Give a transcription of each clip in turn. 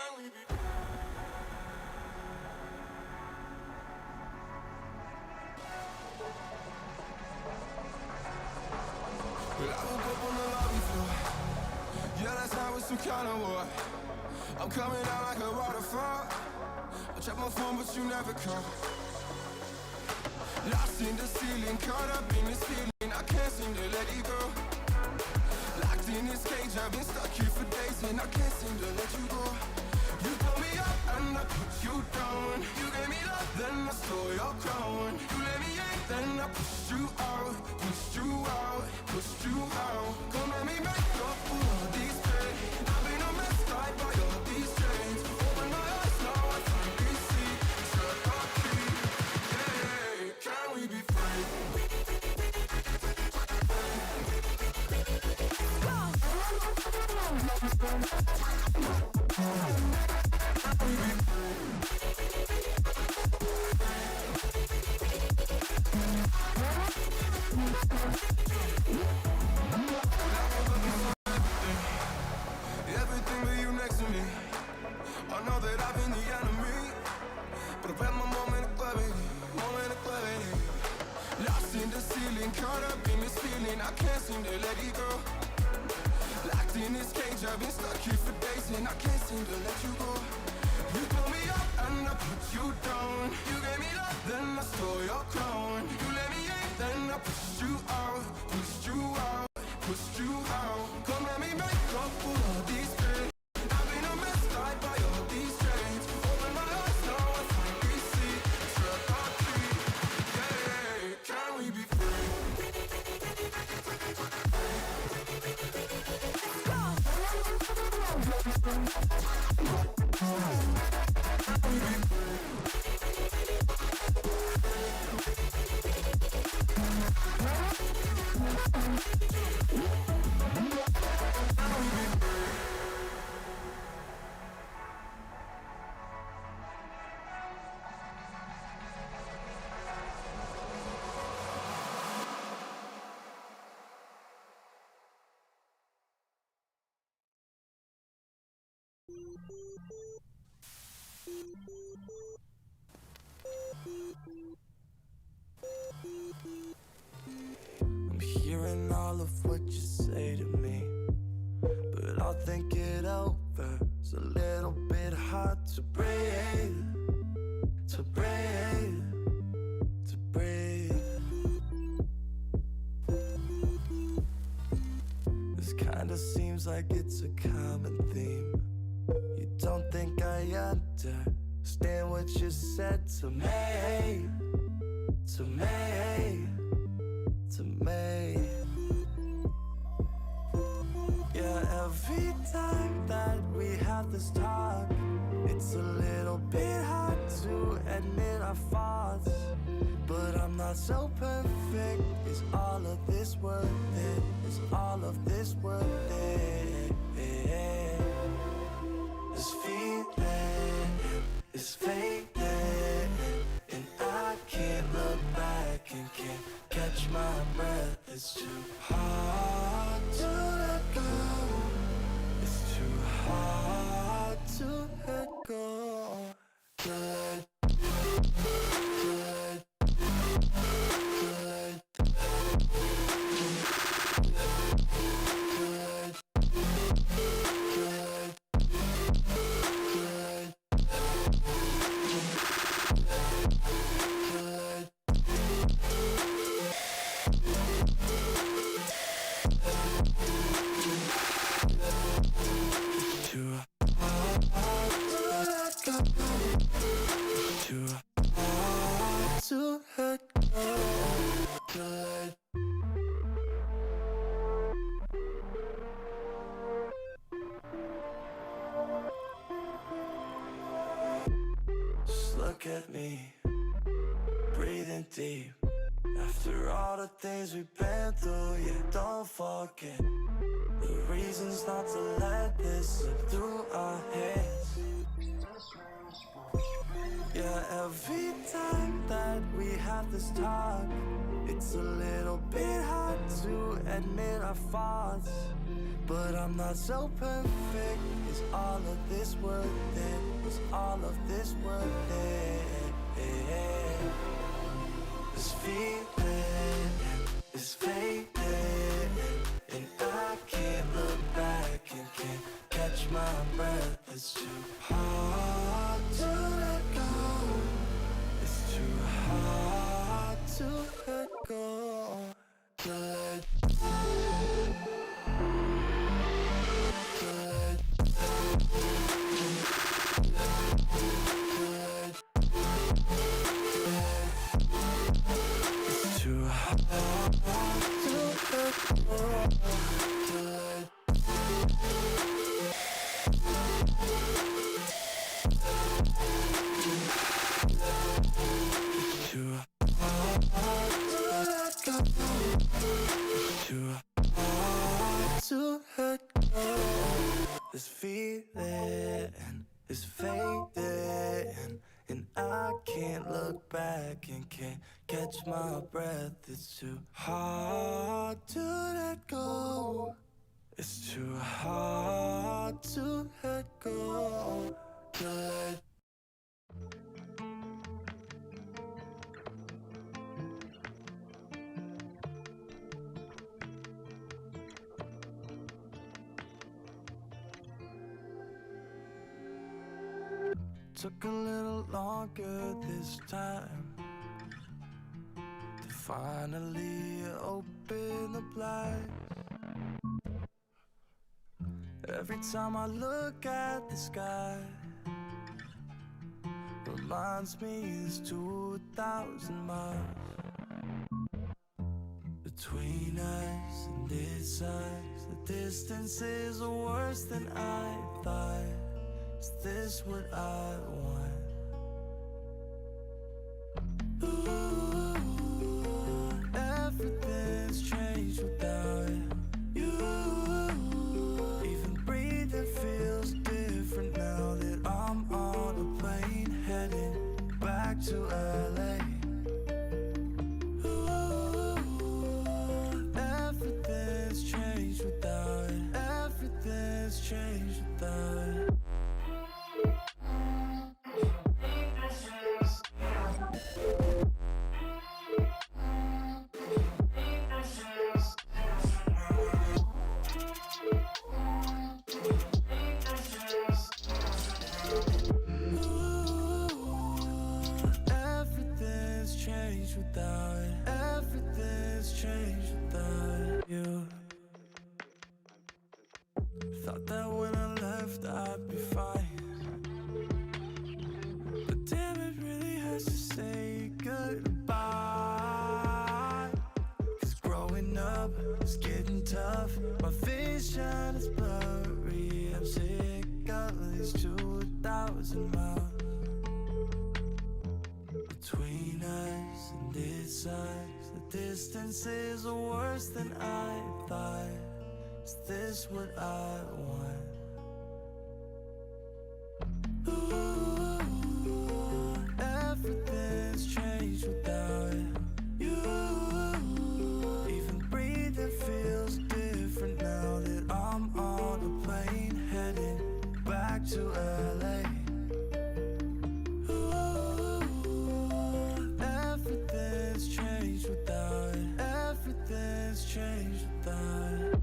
Well, I woke up on the lobby floor. Yeah, last night was some kind of war. I'm coming out like a waterfall. I check my phone, but you never call. Lost in the ceiling, caught up in this feeling. I can't seem to let it go. Locked in this cage, I've been stuck here for days, and I can't seem to let you go. You pulled me up and I put you down. You gave me love, then I stole your crown. You let me in, then I pushed you out. Pushed you out, pushed you out. Come let me make up for all these pain. I've been a mess, tied by all these chains. Open my eyes, now I finally see. Struck our key, yeah. Can we be free? Everything but you next to me. I know that I've been the enemy, but I've had my moment of clarity, moment of clarity. Lost in the ceiling, caught up in this feeling. I can't seem to let it go. Locked in this cage, I've been stuck here for days, and I can't seem to let you go. You pulled me up and I put you down. You gave me love, then I stole your crown. You let me in, then I pushed you out. Pushed you out, pushed you out. Come let me make up for all these pain. I've been a mess, tied by all these chains. Open my eyes, now I finally see. Struck our key, yeah. Can we be free? I'm hearing all of what you say to me, but I'll think it over. It's a little bit hard to breathe, to breathe, to breathe. This kinda seems like it's a common theme. You don't think I understand what you said to me, to me, to me. Yeah, every time that we have this talk, it's a little bit hard to admit our faults. But I'm not so perfect. Is all of this worth it? Is all of this worth it? This feeling is fading, and I can't look back and can't catch my breath. It's too hard to let go. It's too hard to let go. Good, good, good, good, good. Just look at me, breathing deep. After all the things we've been through, yeah, don't forget the reasons not to let this slip through our hands. Yeah, every time that we have this talk, It's a little bit hard to admit our faults, but I'm not so perfect. Is all of this worth it? Is all of this worth it? This feeling is fading, and I can't look back and can't catch my breath. It's too hard to let go. It's too hard to let go. To let too hard to let go. To let too hard to let go. Too hard to let go. This feeling is fading, and I can't look back and can't catch my breath. It's too hard to let go. It's too hard to let go. To let took a little longer this time to finally open the blinds. Every time I look at the sky, reminds me it's 2,000 miles between us and this size. The distances are worse than I thought. Is this what I want? Ooh, everything's changed without you. Even breathing feels different now that I'm on a plane heading back to LA. Ooh, everything's changed without it. Everything's changed without it. Everything's changed without it. Everything's changed without you. Thought that when I left I'd be fine, but damn, it really hurts to say goodbye. Cause growing up is getting tough. My vision is blurry. I'm sick of these 2,000 miles between us and this size. The distances are worse than I thought. Is this what I want? Ooh, everything's changed without you. Even breathing feels different now that I'm on a plane heading back to LA. Everything's changed without it. Everything's changed without it.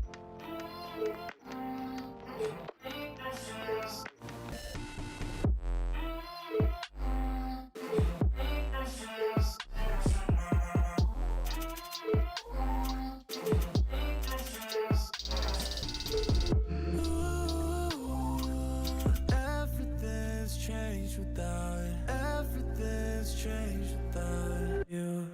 Everything's changed without it. Everything's changed without you.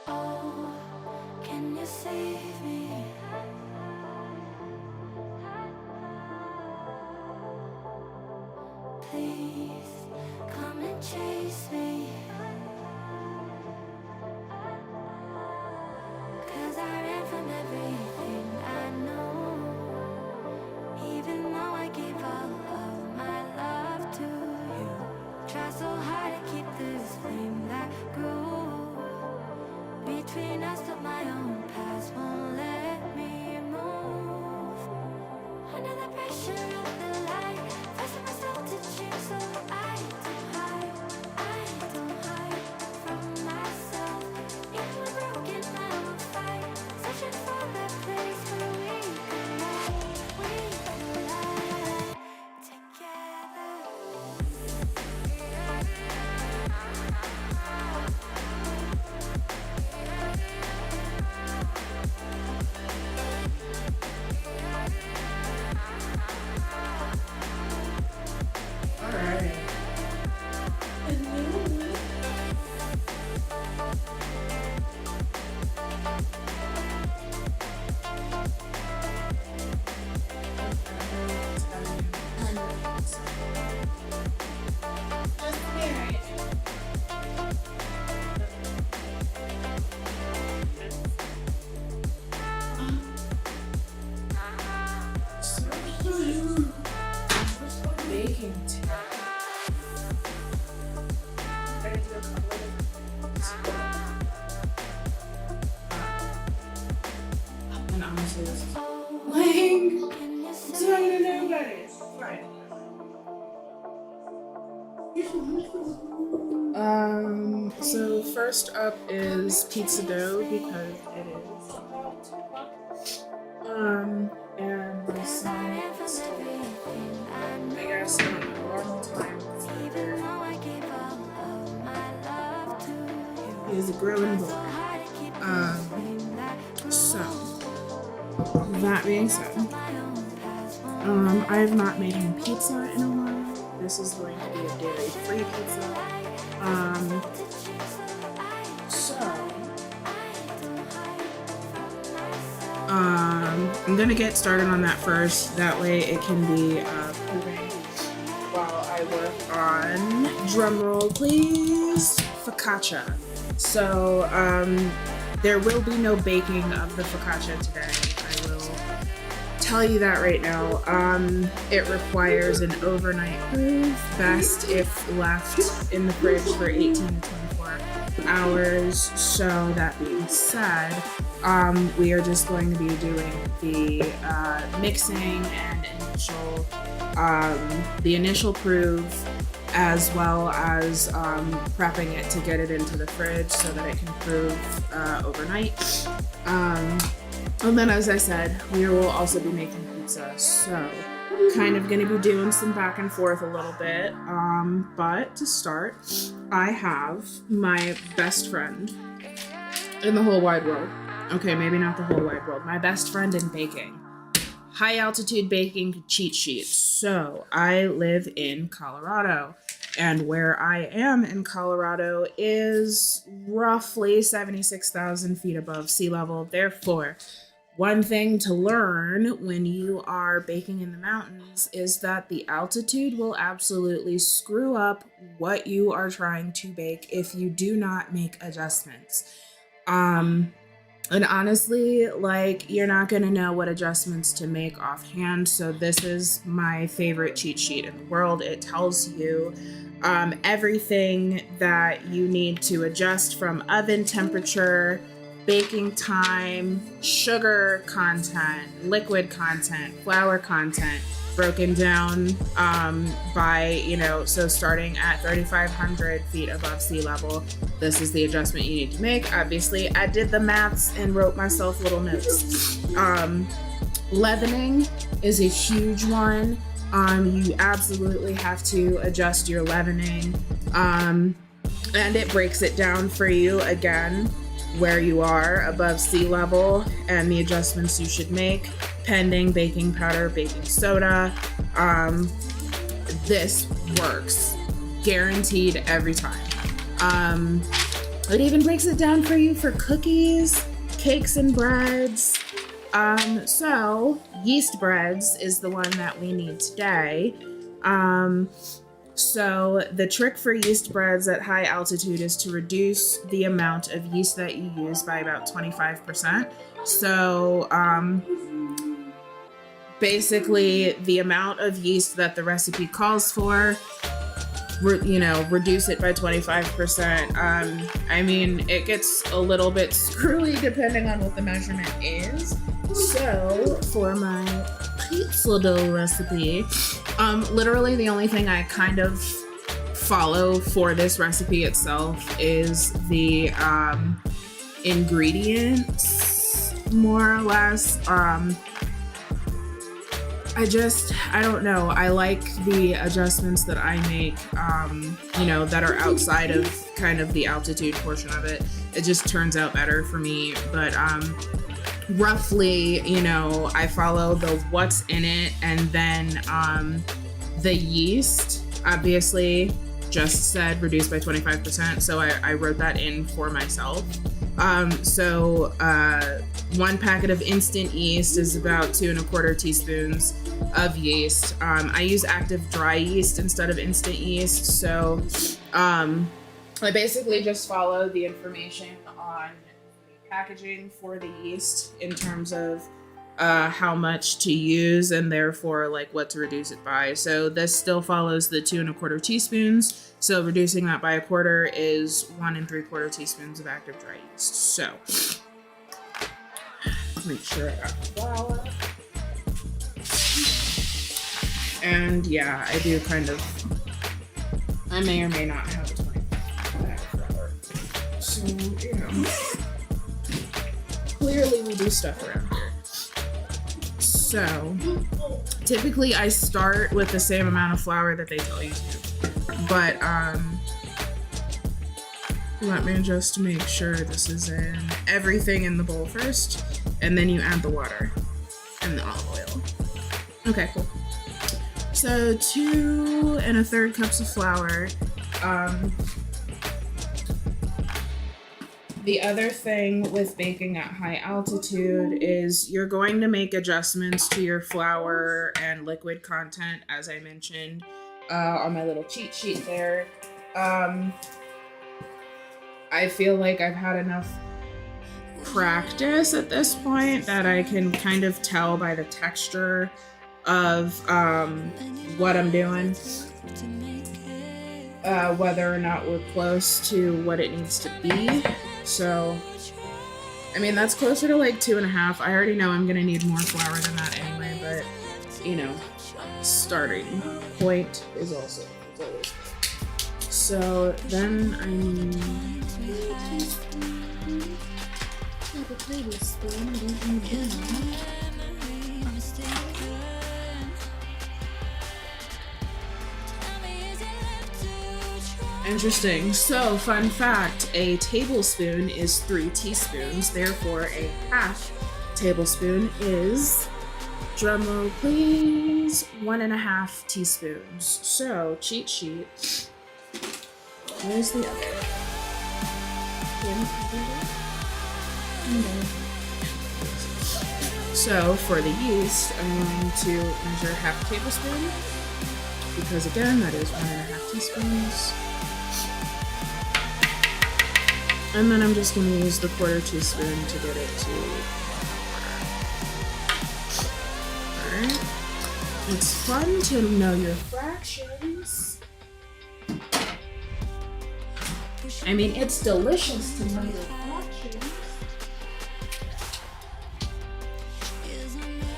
Oh, can you save me? Please come and chase me. 'Cause I ran from everything I know. right. So first up is pizza dough because it is about 2 o'clock. And my son is still, I guess, normal time for he is a growing boy. So that being said, I have not made him pizza in a while. This is going to be a dairy-free pizza. I'm gonna get started on that first. That way it can be proven while I work on, drumroll please, focaccia. So there will be no baking of the focaccia today. I will tell you that right now. It requires an overnight proof, best if left in the fridge for 18 to 24 hours. So that being said, we are just going to be doing the mixing and the initial proof, as well as prepping it to get it into the fridge so that it can prove overnight. And then, as I said, we will also be making pizza. So kind of going to be doing some back and forth a little bit. But to start, I have my best friend in the whole wide world. Okay, maybe not the whole wide world. My best friend in baking. High altitude baking cheat sheet. So I live in Colorado, and where I am in Colorado is roughly 76,000 feet above sea level. Therefore, one thing to learn when you are baking in the mountains is that the altitude will absolutely screw up what you are trying to bake if you do not make adjustments. And honestly, like, you're not gonna know what adjustments to make offhand. So this is my favorite cheat sheet in the world. It tells you everything that you need to adjust, from oven temperature, baking time, sugar content, liquid content, flour content, broken down by, so starting at 3,500 feet above sea level, this is the adjustment you need to make. Obviously, I did the maths and wrote myself little notes. Leavening is a huge one. You absolutely have to adjust your leavening, and it breaks it down for you again where you are above sea level and the adjustments you should make, pending baking powder, baking soda. This works, guaranteed every time. It even breaks it down for you for cookies, cakes, and breads. So yeast breads is the one that we need today. So the trick for yeast breads at high altitude is to reduce the amount of yeast that you use by about 25%. So basically the amount of yeast that the recipe calls for, reduce it by 25%. I mean, it gets a little bit screwy depending on what the measurement is. So for my pizza dough recipe, literally the only thing I kind of follow for this recipe itself is the ingredients, more or less. I don't know. I like the adjustments that I make, that are outside of kind of the altitude portion of it. It just turns out better for me. But roughly, I follow the what's in it, and then the yeast, obviously, just said reduced by 25%. So I wrote that in for myself. So 1 packet of instant yeast is about 2 1/4 teaspoons of yeast. I use active dry yeast instead of instant yeast. So I basically just follow the information on the packaging for the yeast in terms of how much to use, and therefore like what to reduce it by. So this still follows the 2 1/4 teaspoons. So reducing that by 1/4 is 1 3/4 teaspoons of active dry yeast. So make sure I got the flour. And yeah, I do kind of, I may or may not have a 20 bag of flour. So, you know, clearly we do stuff around here. So, typically I start with the same amount of flour that they tell you to. But, let me just make sure this is in everything in the bowl first, and then you add the water and the olive oil. Okay, cool. So 2 1/3 cups of flour. The other thing with baking at high altitude is you're going to make adjustments to your flour and liquid content, as I mentioned on my little cheat sheet there. I feel like I've had enough practice at this point that I can kind of tell by the texture of what I'm doing, whether or not we're close to what it needs to be. So, I mean, that's closer to like 2 1/2. I already know I'm gonna need more flour than that anyway, but you know, starting point is also always. So then I need a tablespoon. Don't need that. Interesting. So, fun fact, a tablespoon is 3 teaspoons, therefore a half tablespoon is, drumroll please, 1 1/2 teaspoons. So, cheat sheet. Where's the other? So, for the yeast, I'm going to measure 1/2 tablespoon, because again, that is 1 1/2 teaspoons. And then I'm just going to use the 1/4 teaspoon to get it to 1/4. Alright. It's fun to know your fractions. I mean, it's delicious to know your fractions.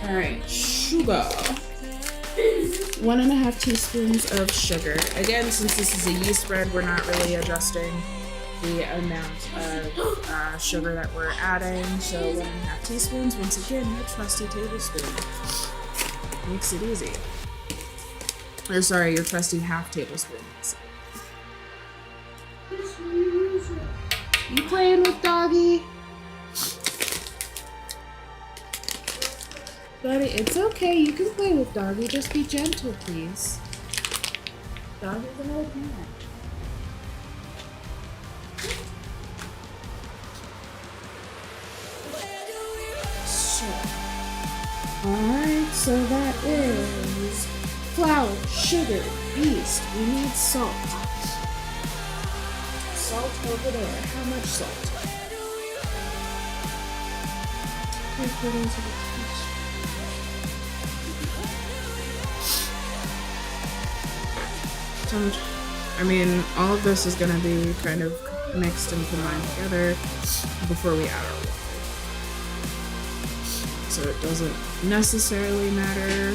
Alright, sugar. 1 1/2 teaspoons of sugar. Again, since this is a yeast bread, we're not really adjusting the amount of sugar that we're adding. So 1 1/2 teaspoons. Once again, your trusty tablespoon. Makes it easy. Or sorry, your trusty half tablespoon. You playing with doggy? Buddy, it's okay. You can play with doggy. Just be gentle, please. Doggy's an old man. Alright, so that is flour, sugar, yeast. We need salt. Salt over there. How much salt? 3/4 of a teaspoon. I mean, all of this is going to be kind of mixed and combined together before we add our water. So it doesn't necessarily matter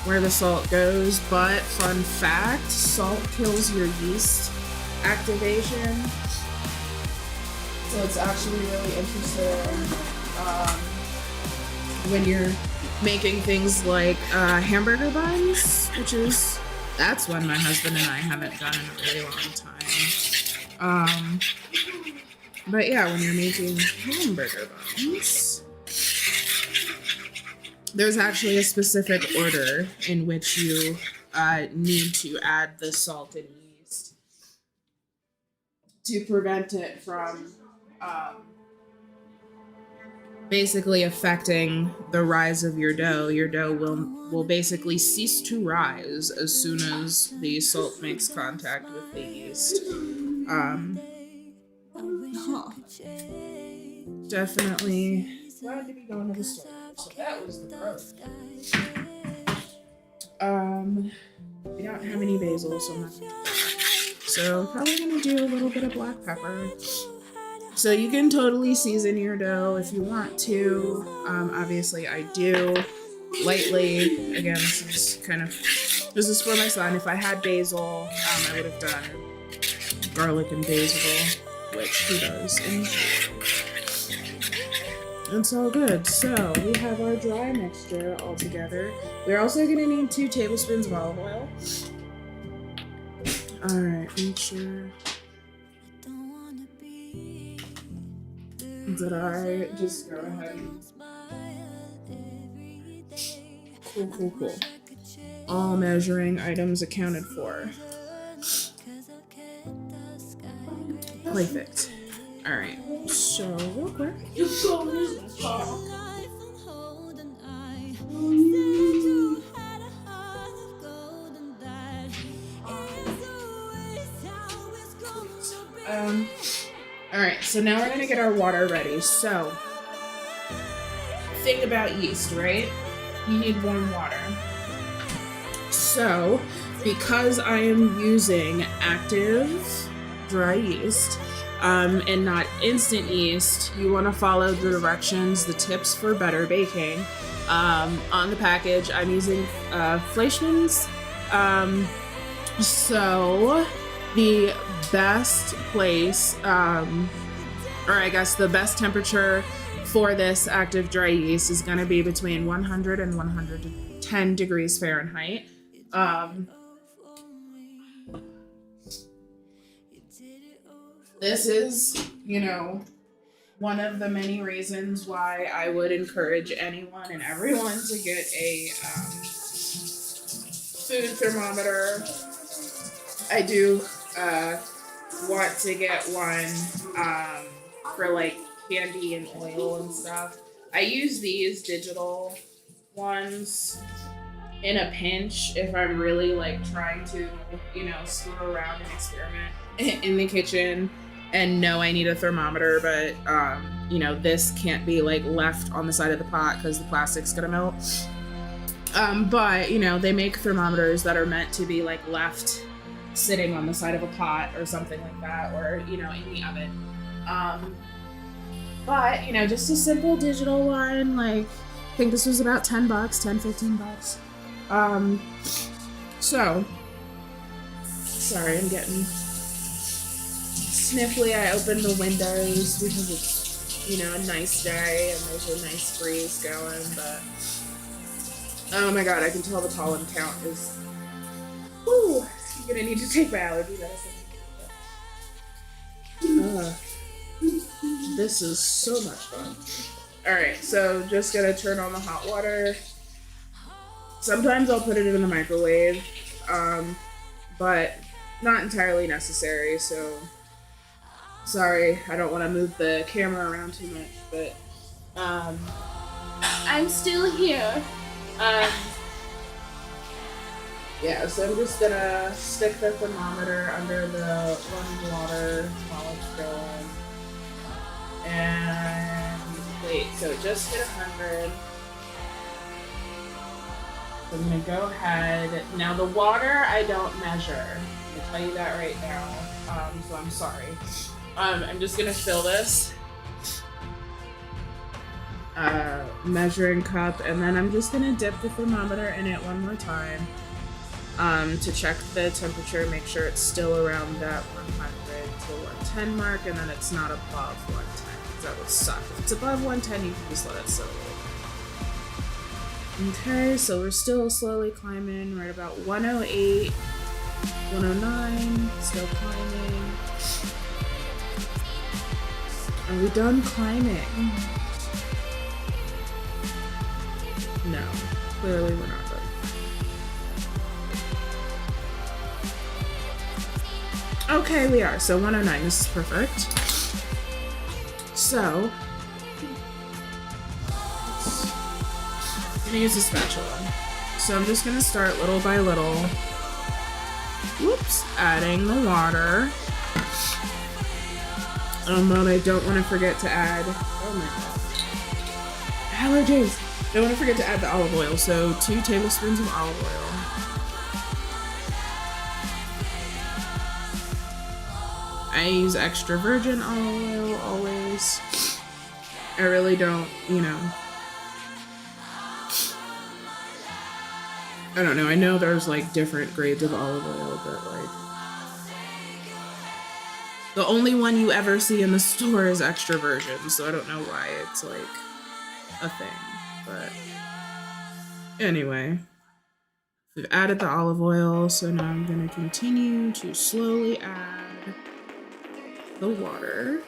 where the salt goes, but fun fact, salt kills your yeast activation. So it's actually really interesting when you're making things like hamburger buns, that's one my husband and I haven't done in a really long time. But yeah, when you're making hamburger buns, there's actually a specific order in which you need to add the salt and yeast to prevent it from basically affecting the rise of your dough. Your dough will basically cease to rise as soon as the salt makes contact with the yeast. Definitely glad to be going to the store. So that was the growth. We don't have any basil, so I'm not gonna do that. So probably gonna do a little bit of black pepper. So you can totally season your dough if you want to. Obviously I do. lightly. Again, this is for my son. If I had basil, I would have done garlic and basil, which he does enjoy. It's all good. So we have our dry mixture all together. We're also gonna need 2 tablespoons of olive oil. All right, make sure that I just go ahead and cool. All measuring items accounted for. Perfect. All right, so real quick. All right, so now we're gonna get our water ready. So, thing about yeast, right? You need warm water. So, because I am using active dry yeast and not instant yeast, you want to follow the directions, the tips for better baking. On the package, I'm using Fleischmann's. So, the best place, or I guess the best temperature for this active dry yeast is going to be between 100 and 110 degrees Fahrenheit. This is, one of the many reasons why I would encourage anyone and everyone to get a food thermometer. I do want to get one for like candy and oil and stuff. I use these digital ones in a pinch if I'm really like trying to, screw around and experiment in the kitchen and know I need a thermometer, but this can't be like left on the side of the pot because the plastic's gonna melt. But they make thermometers that are meant to be like left sitting on the side of a pot or something like that, or in the oven. But just a simple digital one, like I think this was about $10, $15. So sorry, I'm getting sniffly. I opened the windows because it's a nice day and there's a nice breeze going, but oh my god, I can tell the pollen count is I'm gonna need to take my allergy medicine. This is so much fun. Alright, so just gonna turn on the hot water. Sometimes I'll put it in the microwave, but not entirely necessary, so sorry, I don't want to move the camera around too much, but I'm still here. Yeah, so I'm just gonna stick the thermometer under the running water while it's going. And wait, so it just hit 100. So I'm gonna go ahead. Now the water I don't measure. I'll tell you that right now. So I'm sorry. I'm just gonna fill this measuring cup, and then I'm just gonna dip the thermometer in it one more time to check the temperature, make sure it's still around that 100 to 110 mark, and then it's not above 110, because that would suck. If it's above 110, you can just let it sit a little. Okay, so we're still slowly climbing, right about 108, 109, still climbing. Are we done climbing? No, clearly we're not done. Okay, we are. So 109, this is perfect. So, I'm gonna use a spatula. So I'm just gonna start little by little. Whoops, adding the water. But I don't want to forget to add, oh my god, allergies. Don't want to forget to add the olive oil. So 2 tablespoons of olive oil. I use extra virgin olive oil always. I really don't, I don't know. I know there's like different grades of olive oil, but like the only one you ever see in the store is extra virgin, so I don't know why it's like a thing. But anyway, we've added the olive oil, so now I'm gonna continue to slowly add the water.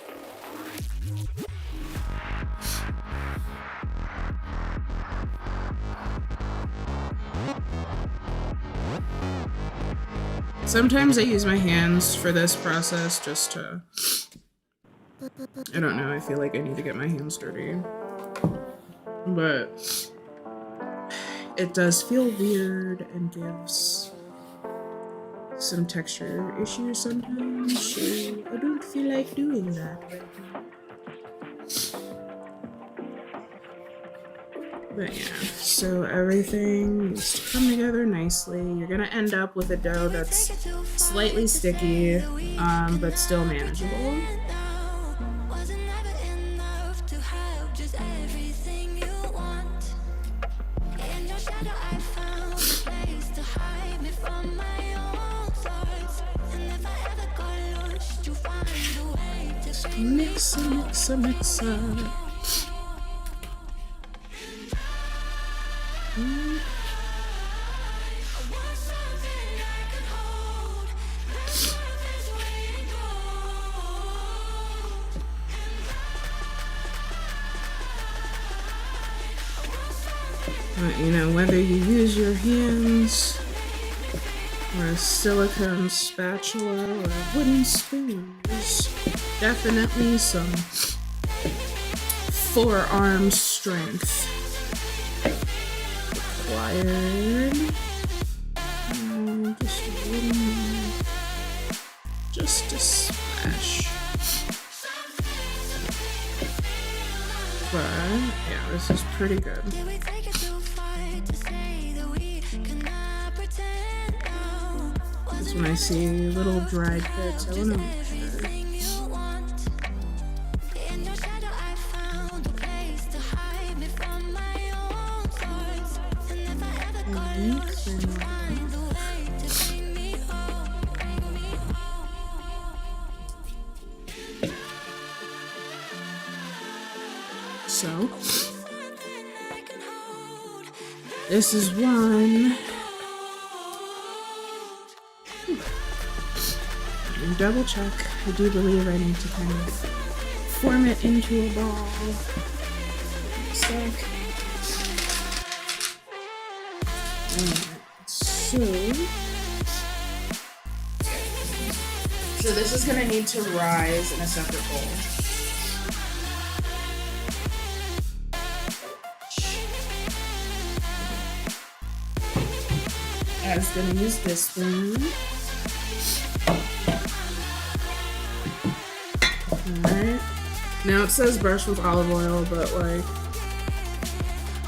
Sometimes I use my hands for this process just to, I don't know, I feel like I need to get my hands dirty. But it does feel weird and gives some texture issues sometimes, so I don't feel like doing that right now. But yeah, so everything needs to come together nicely. You're gonna end up with a dough that's slightly sticky, but still manageable. Mixer, mixer, mixer. But, you know, whether you use your hands or a silicone spatula or a wooden spoon, there's definitely some forearm strength required. Just a little more. Just a splash. But yeah, this is pretty good. Just when I see little dried bits, I want to make sure. So, this is one. Double check. I do believe I need to kind of form it into a ball. Stack. So this is gonna need to rise in a separate bowl. I was gonna use this spoon. Alright. Now it says brush with olive oil, but like,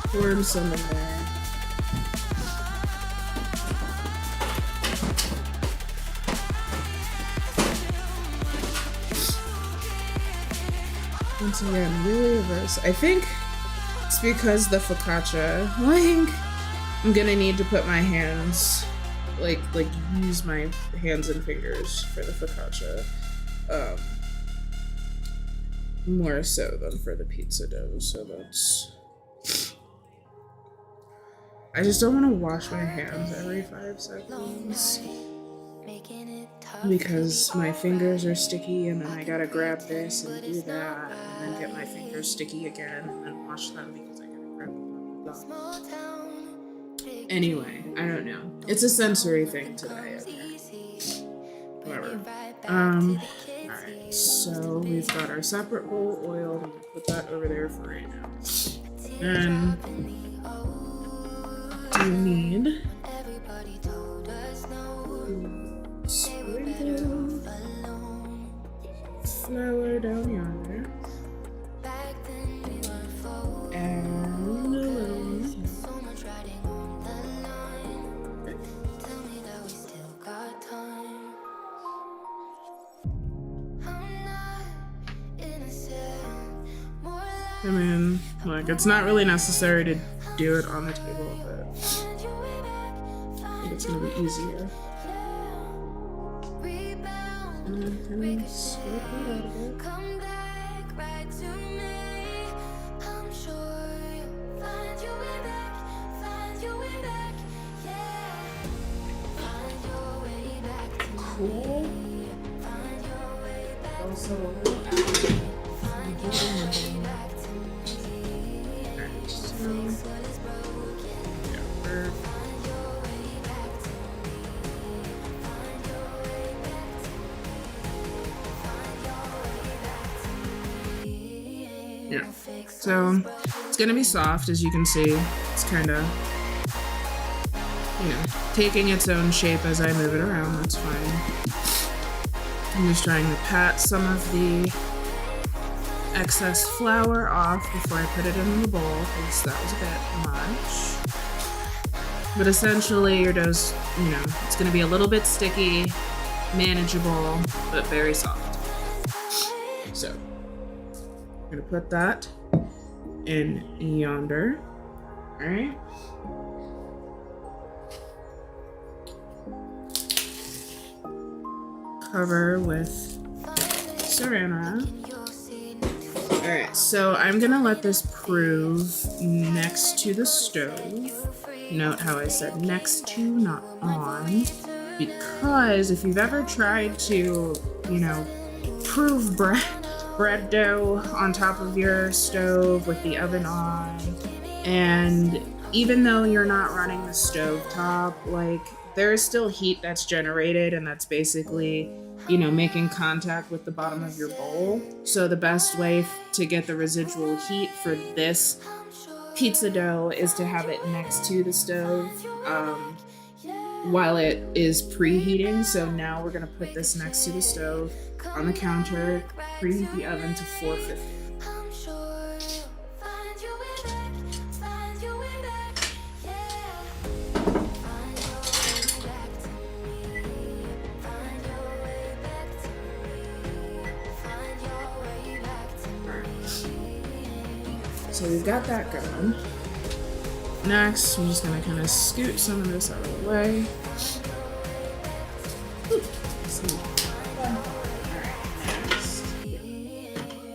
pour some in there. Once again, really reverse. I think it's because the focaccia, like, I'm gonna need to put my hands, like use my hands and fingers for the focaccia, more so than for the pizza dough, so that's... I just don't want to wash my hands every 5 seconds, because my fingers are sticky, and then I gotta grab this and do that, and then get my fingers sticky again, and then wash them because I gotta grab them, blah, blah, blah. Anyway, I don't know. It's a sensory thing today, okay. Whatever. Alright, so we've got our separate bowl oiled. I'm gonna put that over there for right now. And do you need sprinkle flour down yonder. And a little. I mean, like, it's not really necessary to do it on the table, but think it's gonna be easier. And then kind of scoop it out a bit. Come back right to me. I'm sure you'll find your way back, find your way back, yeah. Find your way back to Cool. me. Find your way back, Also, a little find your way back to me. Alright, Fix so what is broken. yeah, we're Find your way back to me. Find your way back to me. Find your way back to me. Yeah. Fix what so is broken. it's gonna be soft, as you can see. It's kind of, taking its own shape as I move it around. That's fine. I'm just trying to pat some of the excess flour off before I put it in the bowl, because that was a bit much. But essentially, your dough's, it's gonna be a little bit sticky, manageable, but very soft. So, I'm gonna put that in yonder. Alright. Cover with saran wrap. Alright, so I'm gonna let this prove next to the stove. Note how I said next to, not on. Because if you've ever tried to, prove bread dough on top of your stove with the oven on, and even though you're not running the stove top, there is still heat that's generated, and that's basically, making contact with the bottom of your bowl. So the best way to get the residual heat for this pizza dough is to have it next to the stove while it is preheating. So now we're gonna put this next to the stove on the counter, preheat the oven to 450. I'm sure you'll find your way back, find your way back, yeah. Find your way back to me. Find your way back to me. Find your way back to me. So we've got that going. Next, I'm just gonna kind of scoot some of this out of the way. Ooh, see. Alright, next.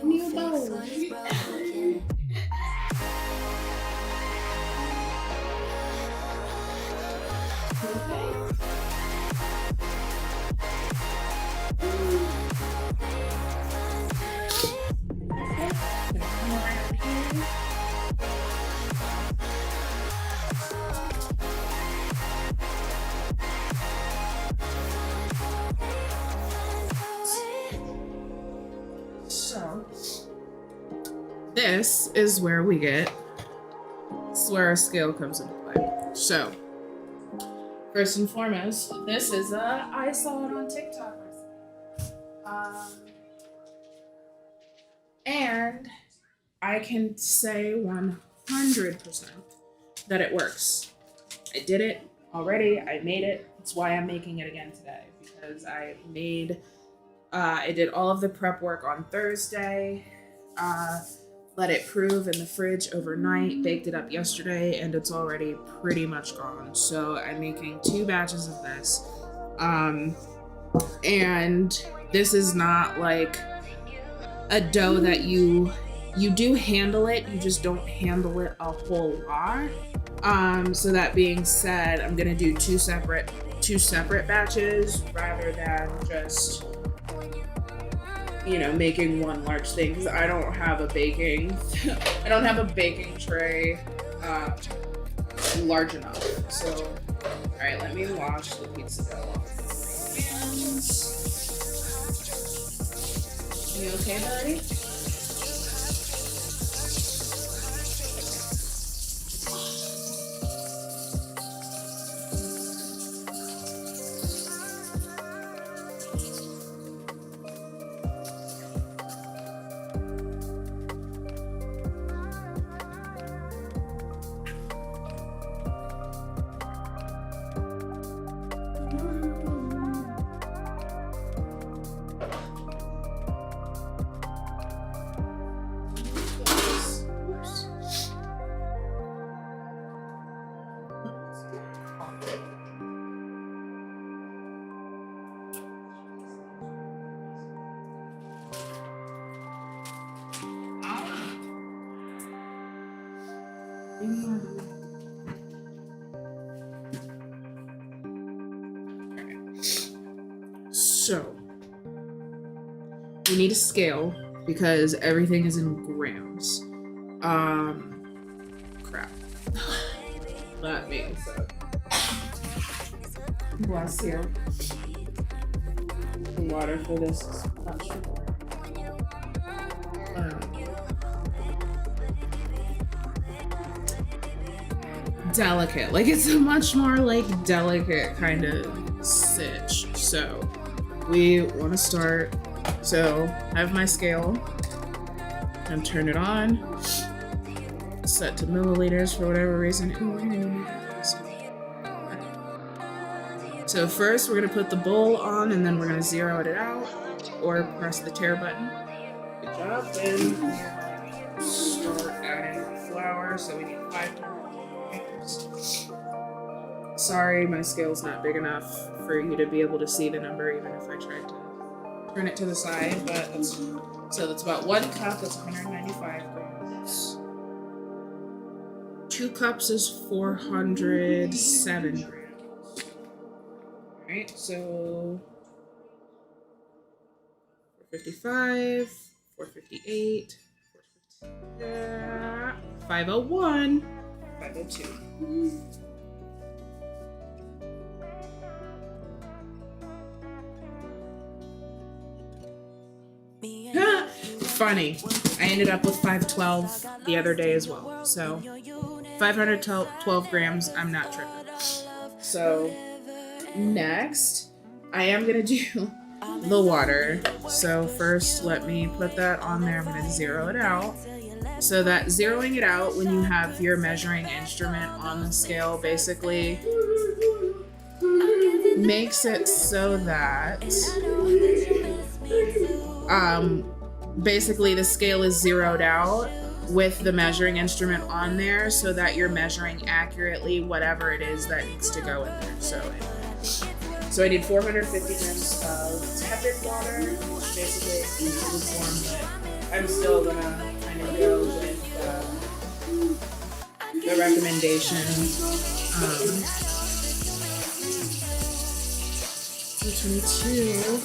New bowl. So, this is where this is where our scale comes into play. So, first and foremost, this is I saw it on TikTok. And I can say 100% that it works. I did it already. I made it. That's why I'm making it again today, because I did all of the prep work on Thursday, let it prove in the fridge overnight, baked it up yesterday, and it's already pretty much gone. So I'm making 2 batches of this. And this is not like a dough that you do handle it, you just don't handle it a whole lot. So that being said, I'm gonna do two separate batches rather than just making one large thing, because I don't have a baking tray large enough. So all right, let me wash the pizza dough off my hands. You okay, buddy? So we need a scale because everything is in grams. Crap. That being said, bless you. The water for this is much more delicate. Like, it's a much more like delicate kind of sitch. So we want to start. So I have my scale and turn it on. Set to milliliters for whatever reason. So first we're gonna put the bowl on and then we're gonna zero it out or press the tare button. Good job. Then start adding flour. So we need 5 grams. Sorry, my scale's not big enough for you to be able to see the number even if I tried to turn it to the side, but that's about 1 cup, that's 195 grams. 2 cups is 407 grams. Alright, so 455, 458, 501, 502. Funny, I ended up with 512 the other day as well. So 512 grams, I'm not tripping. So next, I am gonna do the water. So first, let me put that on there. I'm gonna zero it out. So that zeroing it out when you have your measuring instrument on the scale basically makes it so that basically the scale is zeroed out with the measuring instrument on there so that you're measuring accurately whatever it is that needs to go in there. So I need 450 grams of tepid water, which basically is lukewarm, but I'm still gonna kind of go with the recommendation. 22.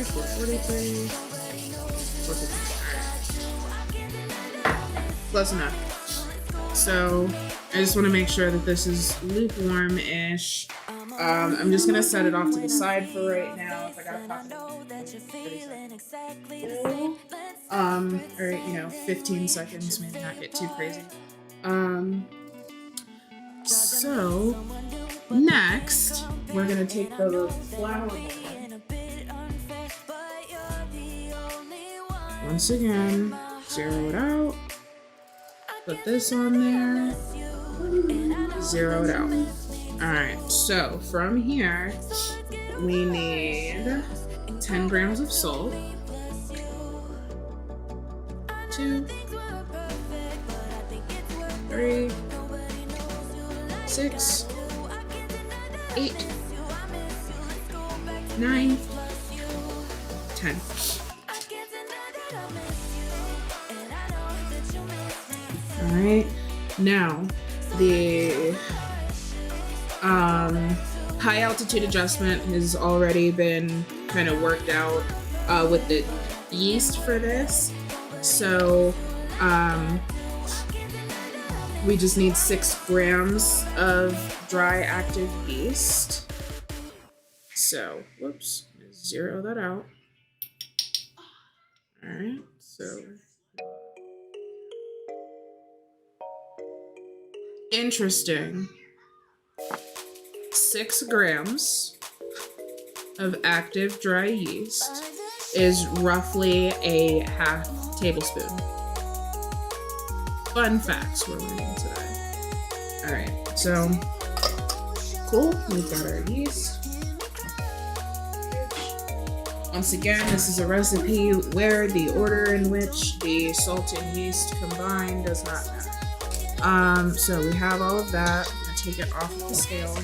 443, 450. Close enough. So I just want to make sure that this is lukewarm-ish. I'm just gonna set it off to the side for right now. If I gotta pop it, or 15 seconds, maybe not get too crazy. So next we're gonna take the flour. Once again, zero it out. Put this on there. Zero it out. Alright, so from here, we need 10 grams of salt. 2, 3, 6, 8, 9, 10. Alright, now the high altitude adjustment has already been kind of worked out with the yeast for this. So we just need 6 grams of dry active yeast. So, whoops, zero that out. Alright, so interesting. 6 grams of active dry yeast is roughly a half tablespoon. Fun facts we're learning today. Alright, so cool. We've got our yeast. Once again, this is a recipe where the order in which the salt and yeast combine does not matter. So we have all of that. I'm gonna take it off of the scale.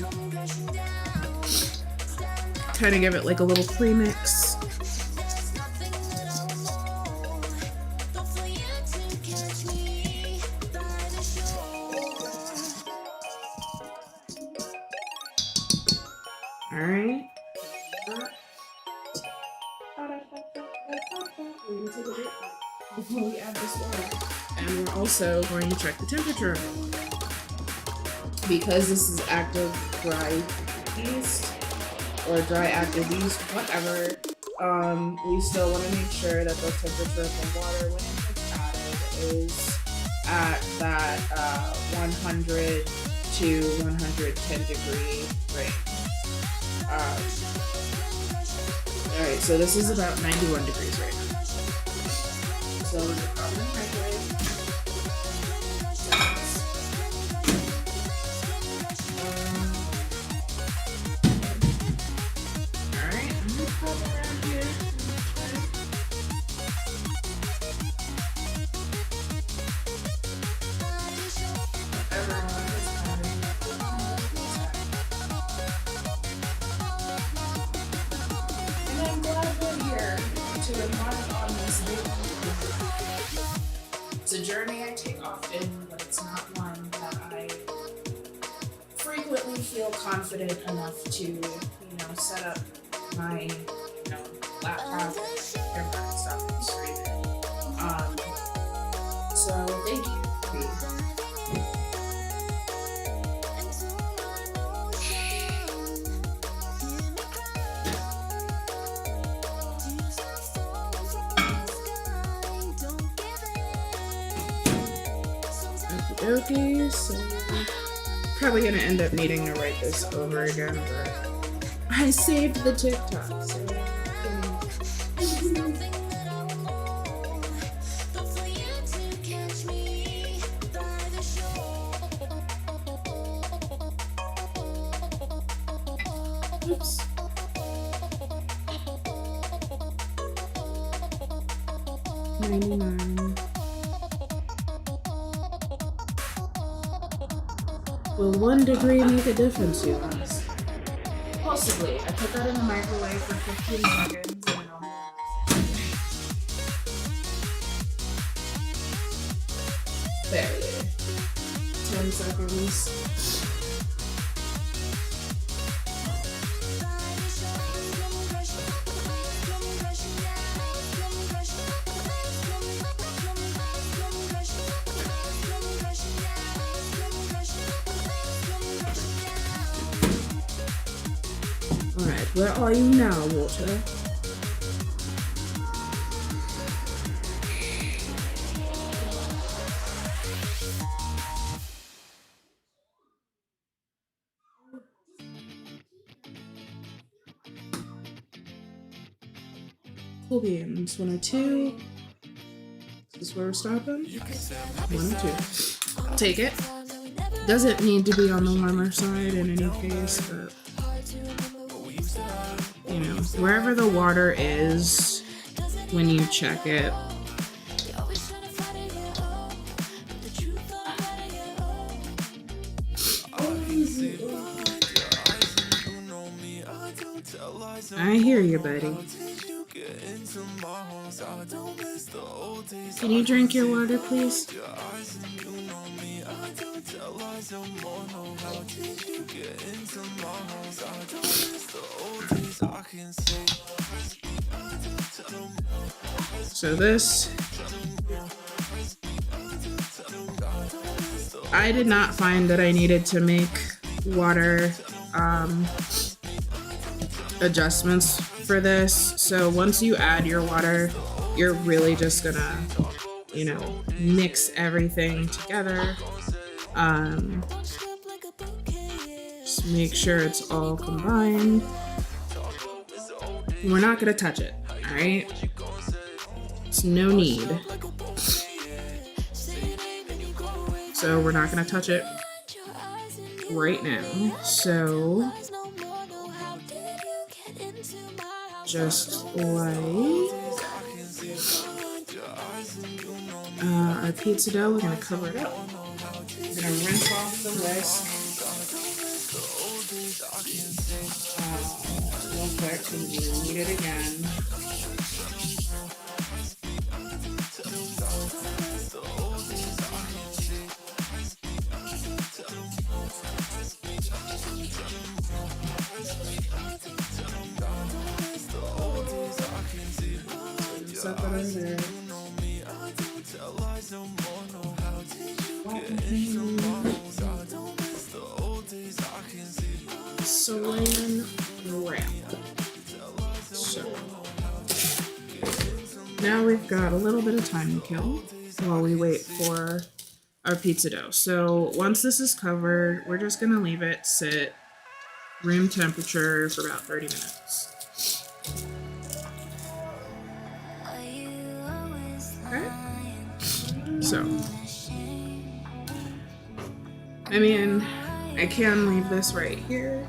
Kind of give it like a little premix. Alright. We're gonna take a break before we add this water. And we're also going to check the temperature of the water. Because this is active dry yeast or dry active yeast, whatever, we still want to make sure that the temperature of the water when it gets added is at that 100 to 110 degree range. Alright, so this is about 91 degrees right now. So we're gonna pop it in the microwave. Alright, I'm gonna pop it around here. Everyone is having and I'm glad we're here to embark on this big. It's a journey I take often, but it's not one that I frequently feel confident enough to, set up my, laptop and camera and stuff and stream it. So thank you. Okay, so probably gonna end up needing to write this over again, but I saved the TikTok, so oops. $99. Will 1 degree make a difference, you guys? Possibly. I put that in the microwave for 15 seconds and it'll barely 10 seconds. Alright, where are you now, water? Cool beans, 102. Is this where we're stopping? 102. I'll take it. Doesn't need to be on the warmer side in any case, but wherever the water is when you check it. I hear you, buddy. Can you drink your water, please? So this, I did not find that I needed to make water adjustments for this. So once you add your water, you're really just gonna, mix everything together. Just make sure it's all combined. We're not gonna touch it, all right? It's no need. So we're not gonna touch it right now. So just like our pizza dough, we're gonna cover it up. We're gonna rinse off the whisk real quick because we need it again. further. Saran wrap. So now we've got a little bit of time to kill while we wait for our pizza dough. So once this is covered, we're just gonna leave it sit room temperature for about 30 minutes. Okay. So, I mean, I can leave this right here.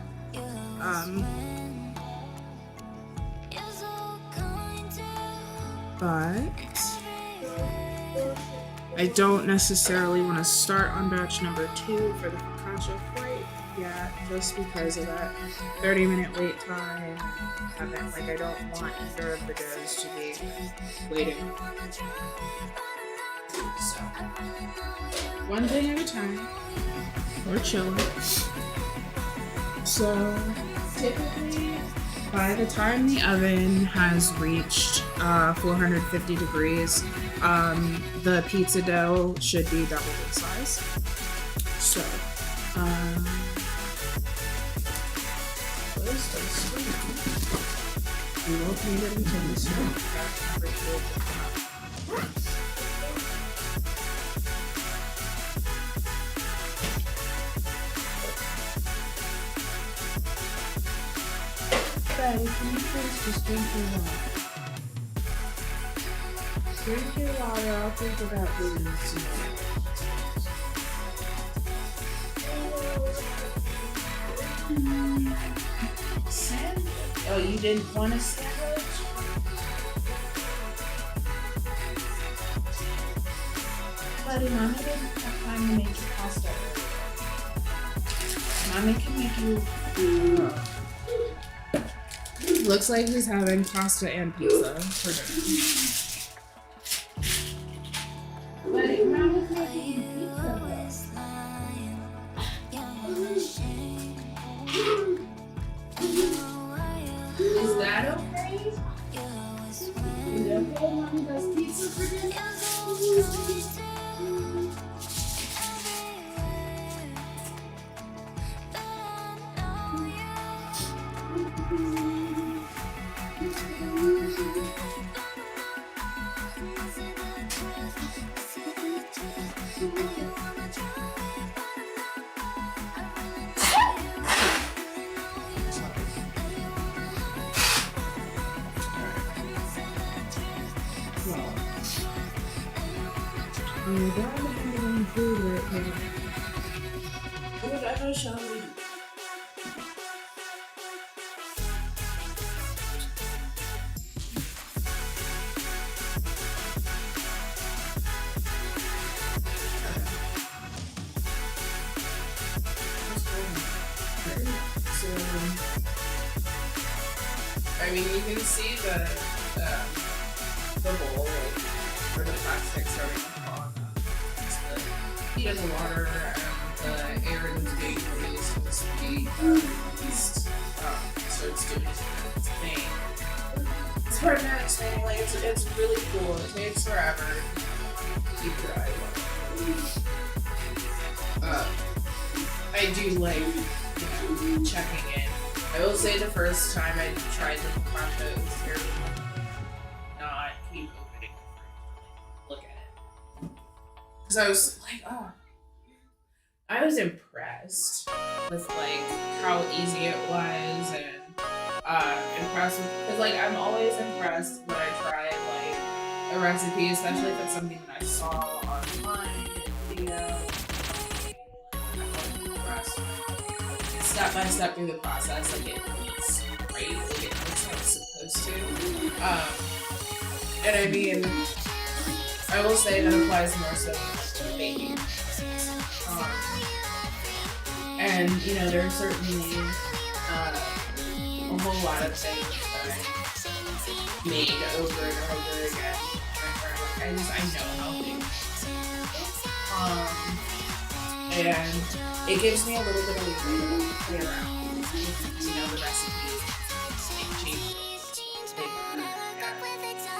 But I don't necessarily want to start on batch number 2 for the focaccia quite yet, just because of that 30-minute wait time. Like, I don't want either of the doughs to be waiting. So, one thing at a time. We're chilling. So, typically, by the time the oven has reached 450 degrees, the pizza dough should be double in size. So, first I spin out. We won't need it until we start. Can you please just drink your water? Drink your water, I'll think about doing this tonight. Sandwich? Oh, you didn't want a sandwich? Buddy, Mommy didn't have time to make you pasta earlier. Mommy can make you food. Looks like he's having pasta and pizza for dinner. Buddy, Mama's making pizza. Is that okay? Is it okay Mommy does pizza for dinner? We're going to have food right now. Whatever shall we do? I mean, you can see the bowl, like, where the plastic starting to fog. It's the heat of the water and the air that's being released from this heat released, so it's doing its thing. It's hard to explain, like, it's really cool. It takes forever to keep dry. I do like, you know, checking in. I will say the first time I tried the focaccia, it was terrible. Not keep opening the fridge, look at it. Because I was like, oh. I was impressed with like how easy it was and impressed with, because like I'm always impressed when I try like a recipe, especially if it's something that I saw online in a video. Step by step through the process, like it looks great, like it looks how it's supposed to. And I mean, I will say that applies more so to the baking process. And you know, there are certainly a whole lot of things that I made over and over again. I know how things. And it gives me a little bit of leeway to play around. You know, the recipe changes,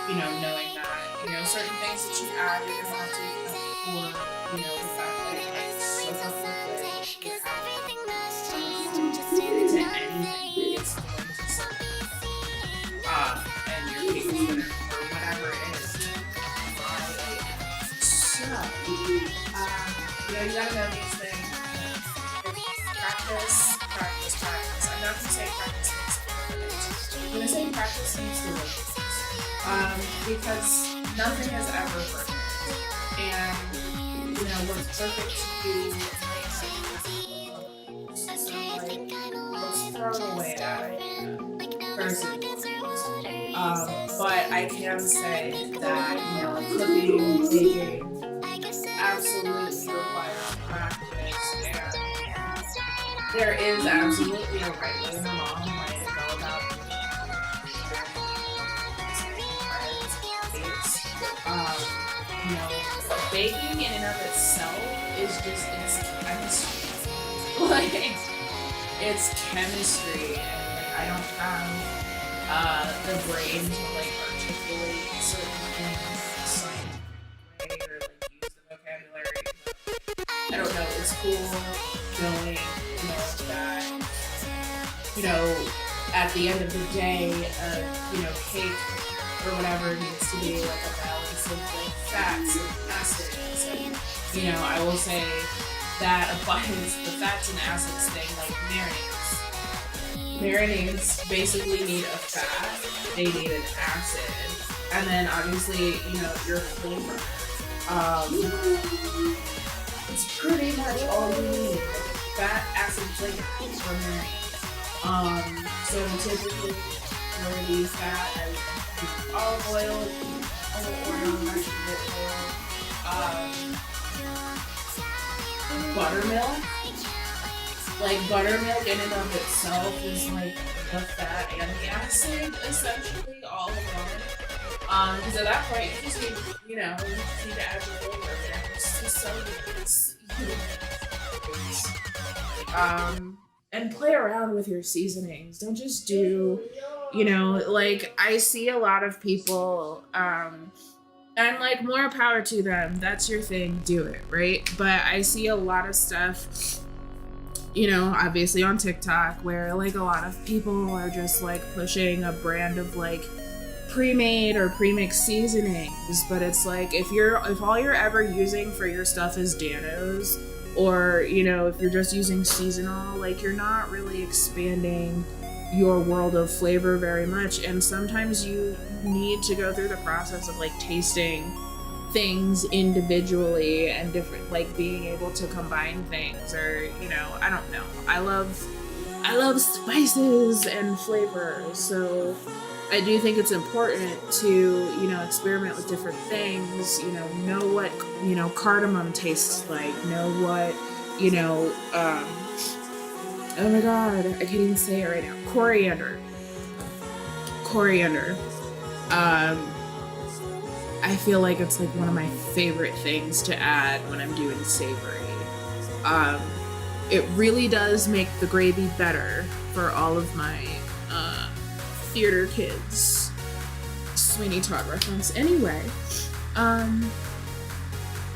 you know, knowing that certain things that you add, you're gonna have to account for, the fact that it's so liquid. You have to anything that it's going to and your cake is gonna, or whatever it is. So, you gotta know these things. Practice, practice, practice. I'm not gonna say practice makes perfect. I'm gonna say practice makes delicious. Because nothing is ever perfect. And, what's perfect to you might not be let's throw away that idea. Personally. But I can say that, cooking, baking absolutely requires practice, and there is absolutely a right way and a wrong way to go about baking in and of itself is just, it's chemistry. Like, it's chemistry, and I don't have the brain to articulate certain things in a scientific way or use the vocabulary. I don't know, it's cool knowing, that, at the end of the day, cake or whatever needs to be a balance of fats and acids. And, I will say that applies the fats and acids thing like marinades. Marinades basically need a fat, they need an acid, and then obviously, your flavor. It's pretty much all you need. Fat, acid, flavor for marinades. So typically for the fat, I would use olive oil, vegetable oil, buttermilk. Buttermilk in and of itself is the fat and the acid essentially all in one. Because at that point you just need, you need to add your flavor there. It's just so and play around with your seasonings. Don't just do, I see a lot of people, and more power to them. That's your thing, do it, right? But I see a lot of stuff, obviously on TikTok where a lot of people are just pushing a brand of pre-made or pre-mixed seasonings, but it's if all you're ever using for your stuff is Danos, or if you're just using seasonal, you're not really expanding your world of flavor very much. And sometimes you need to go through the process of tasting things individually and different, being able to combine things, or I don't know. I love spices and flavors, so I do think it's important to experiment with different things. Know what cardamom tastes like. Know what oh my god, I can't even say it right now. Coriander. I feel like it's one of my favorite things to add when I'm doing savory. It really does make the gravy better for all of my theater kids. Sweeney Todd reference. Anyway,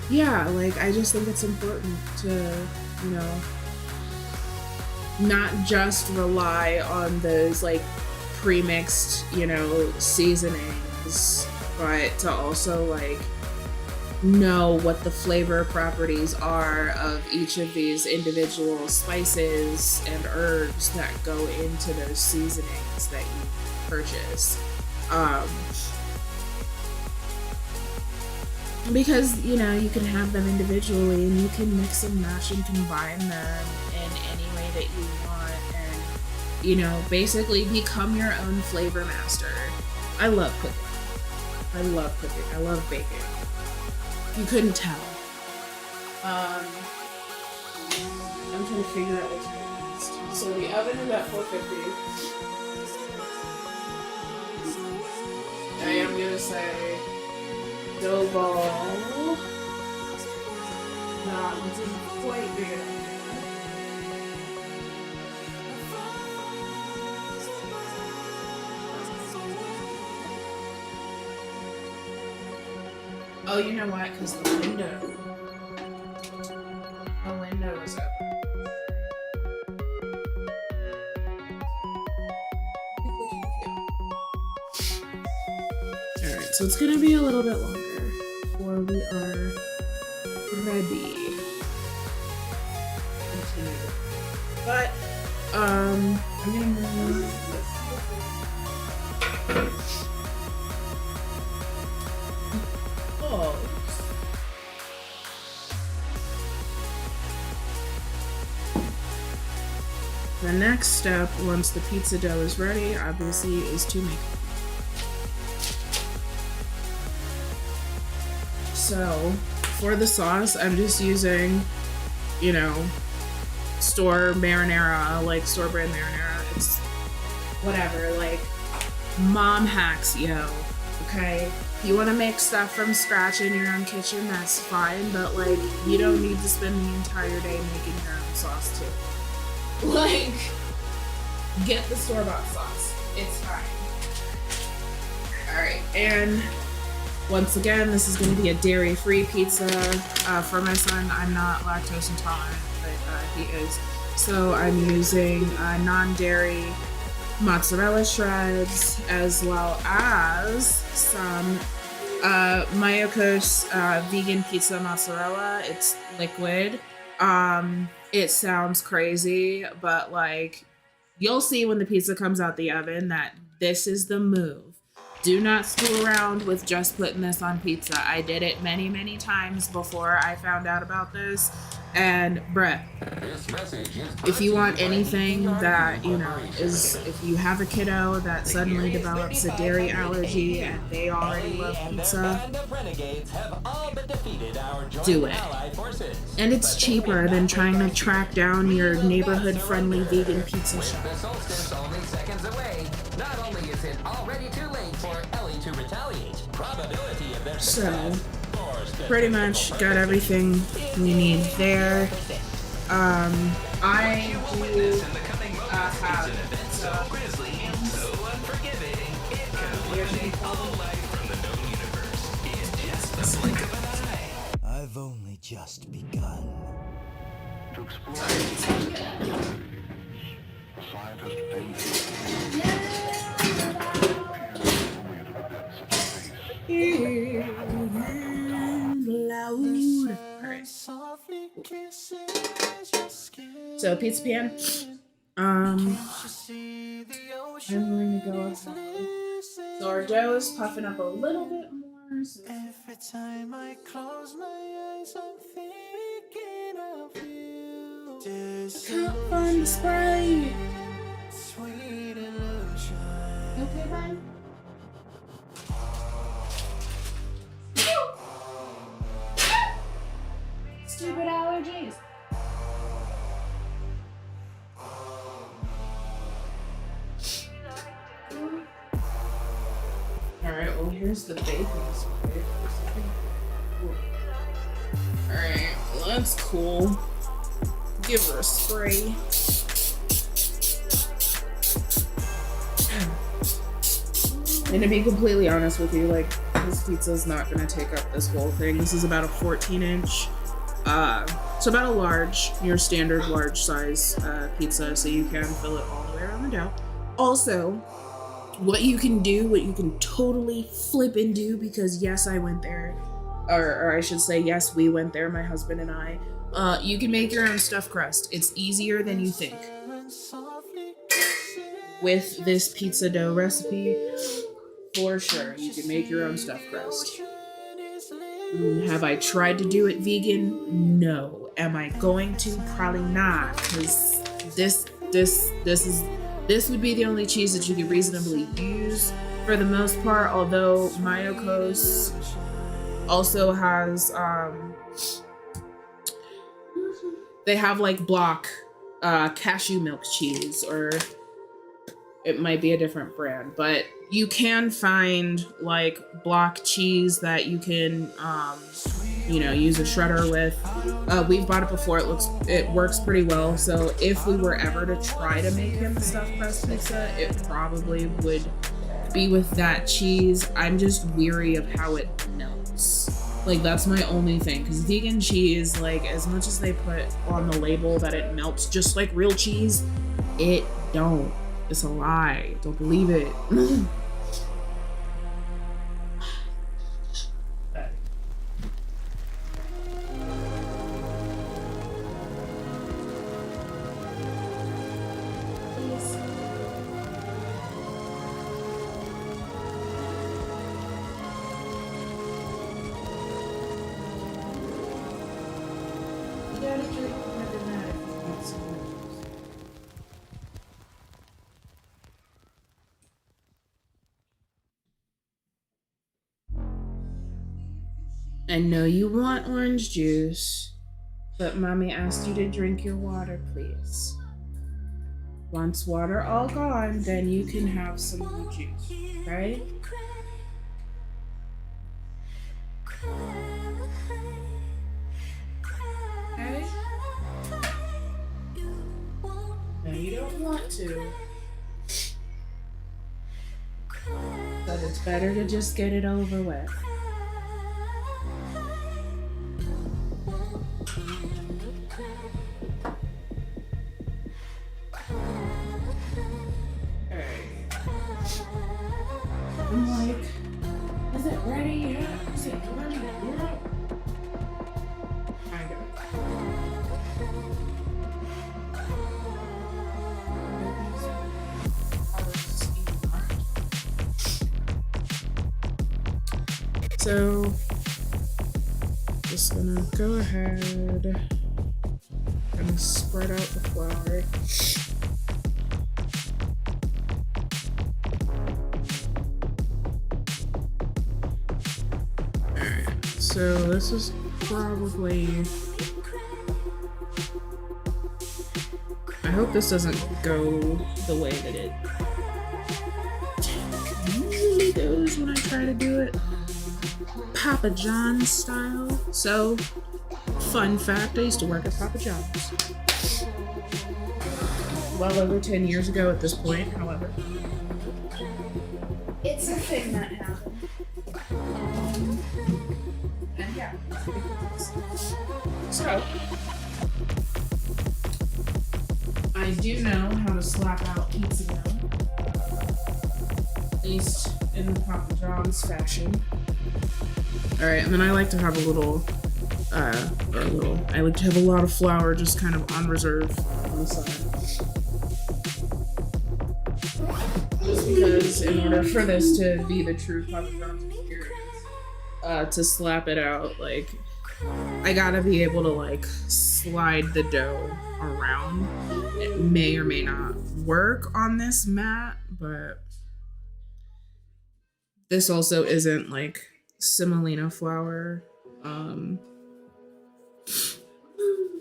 yeah, I just think it's important to, not just rely on those pre-mixed, seasonings, but to also know what the flavor properties are of each of these individual spices and herbs that go into those seasonings that you purchase. Because you can have them individually, and you can mix and match and combine them in any way that you want, and basically become your own flavor master. I love cooking. I love baking. You couldn't tell. I'm trying to figure out what's next. So the oven is at 450. I am gonna say dough ball. This isn't quite big enough. Oh, you know what? Because the window is open. Alright, so it's gonna be a little bit longer before we are ready. Continue. But, I'm gonna move. Oh. The next step, once the pizza dough is ready, obviously, is to make it. So, for the sauce, I'm just using, you know, store marinara, like store brand marinara. It's whatever, like mom hacks, yo. Okay? If you want to make stuff from scratch in your own kitchen, that's fine, but like, you don't need to spend the entire day making your own sauce too. Like, get the store-bought sauce. It's fine. Alright, and once again, this is going to be a dairy-free pizza for my son. I'm not lactose intolerant, but he is. So I'm using non-dairy mozzarella shreds, as well as some Mayokos vegan pizza mozzarella. It's liquid. It sounds crazy, but like, you'll see when the pizza comes out the oven that this is the move. Do not screw around with just putting this on pizza. I did it many, many times before I found out about this. And bruh, if you want anything that, you know, is, if you have a kiddo that suddenly develops a dairy allergy and they already love pizza, do it. And it's cheaper than trying to track down your neighborhood friendly vegan pizza shop. So, pretty much got everything we need there. I do have I've only just begun. To explore scientists loud. Alright. So pizza pan. I'm going to go with some. So our dough is puffing up a little bit more. So Every time I close my eyes, I'm thinking of you. I can't find the spray. Sweet illusion. Okay, bye. Stupid allergies. Alright, well here's the baking spray. Alright, well that's cool. Give her a spray. And to be completely honest with you, like, this pizza's not gonna take up this whole thing. This is about a 14-inch. So about a large, your standard large size pizza, so you can fill it all the way around the dough. Also, what you can totally flip and do, because yes, I went there, or I should say, yes, we went there, my husband and I. You can make your own stuffed crust. It's easier than you think. With this pizza dough recipe, for sure, you can make your own stuffed crust. Have I tried to do it vegan? No. Am I going to? Probably not, because this would be the only cheese that you could reasonably use for the most part. Although Mayokos also has they have like block cashew milk cheese, or it might be a different brand, but you can find like block cheese that you can use a shredder with. We've bought it before. It works pretty well. So if we were ever to try to make him a stuffed crust pizza, it probably would be with that cheese. I'm just weary of how it melts. Like, that's my only thing. Because vegan cheese, like, as much as they put on the label that it melts just like real cheese, it don't. It's a lie. Don't believe it. I know you want orange juice, but mommy asked you to drink your water, please. Once water all gone, then you can have some more juice, right? Okay? No, you don't want to. But it's better to just get it over with. I'm like, is it ready yet? Is it ready yet? Kind of. So, just gonna go ahead and spread out the flour. So this is probably, I hope this doesn't go the way that it usually goes when I try to do it Papa John's style. So, fun fact, I used to work at Papa John's. Well over 10 years ago at this point, however. It's a thing that happened. And yeah. So, I do know how to slap out pizza dough. At least in the Papa John's fashion. Alright, and then I like to have I like to have a lot of flour just kind of on reserve on the side. Just because in order for this to be the true Papa John's experience, to slap it out, like, I gotta be able to, like, slide the dough around. It may or may not work on this mat, but this also isn't, like, semolina flour,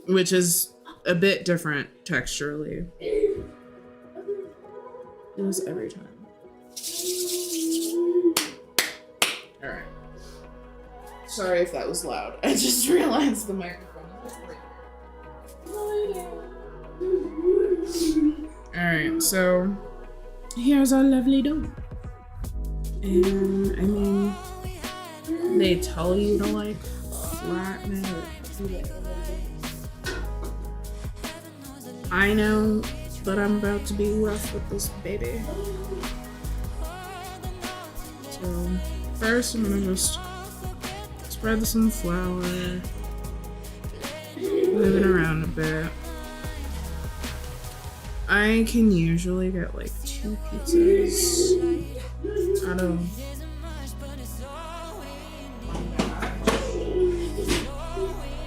which is a bit different texturally. It was every time. Alright. Sorry if that was loud. I just realized the microphone was right here. Alright, so here's our lovely dough. And I mean, they tell you to like flatten it or do that. I know that I'm about to be rough with this baby. So first I'm gonna just spread some flour, move it around a bit. I can usually get like 2 pizzas out of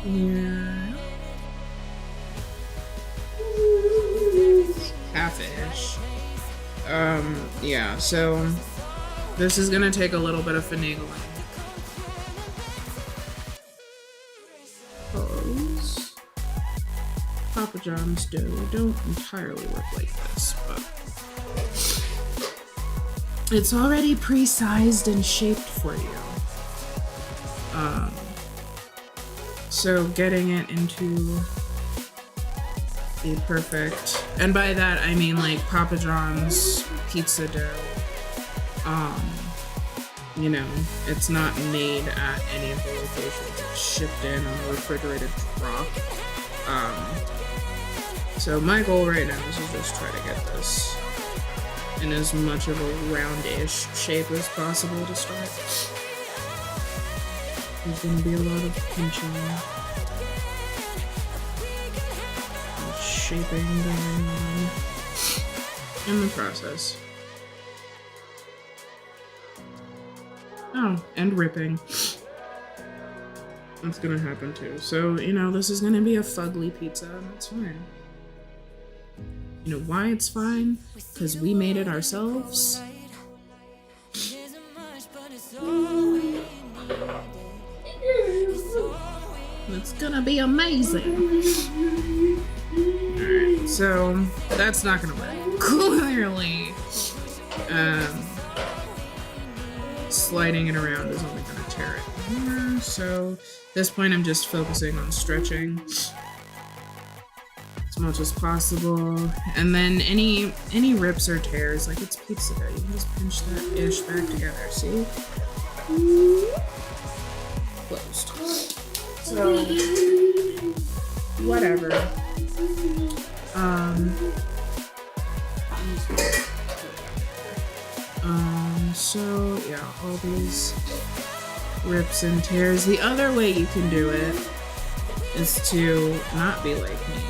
yeah, half-ish. Yeah, so this is gonna take a little bit of finagling. Because Papa John's dough don't entirely work like this, but it's already pre-sized and shaped for you. So getting it into the perfect, and by that I mean like Papa John's pizza dough, you know, it's not made at any of the locations. It's shipped in on a refrigerated truck. So my goal right now is to just try to get this in as much of a roundish shape as possible to start. There's gonna be a lot of pinching and shaping going on in the process. Oh, and ripping. That's gonna happen too. So, you know, this is gonna be a fugly pizza, and that's fine. You know why it's fine? Because we made it ourselves. It's gonna be amazing. Alright, so that's not gonna work. Clearly. Sliding it around is only gonna tear it more. So at this point I'm just focusing on stretching as much as possible. And then any rips or tears, like it's pizza dough, you can just pinch that ish back together, see? Closed. So whatever. So yeah, all these rips and tears. The other way you can do it is to not be like me.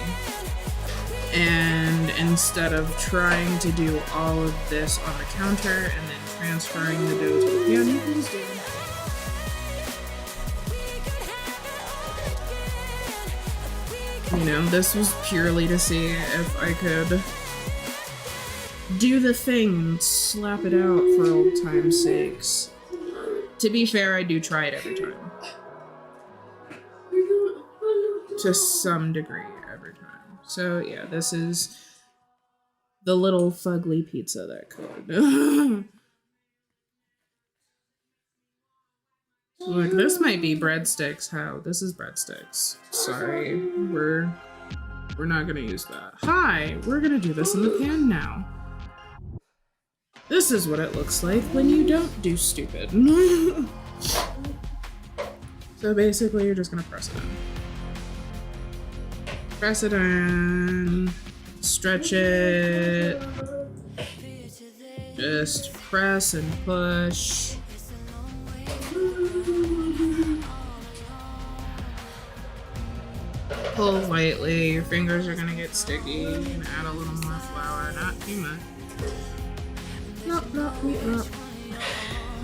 And instead of trying to do all of this on the counter and then transferring the dough to the pan, you can just do it. You know, this was purely to see if I could do the thing and slap it out for old time's sakes. To be fair, I do try it every time. To some degree every time. So yeah, this is the little fugly pizza that could. Like, this might be breadsticks. How? This is breadsticks. Sorry, we're not gonna use that. Hi, we're gonna do this in the pan now. This is what it looks like when you don't do stupid. So basically, you're just gonna press it in. Press it in. Stretch it. Just press and push. Pull lightly. Your fingers are gonna get sticky. You can add a little more flour, not too much.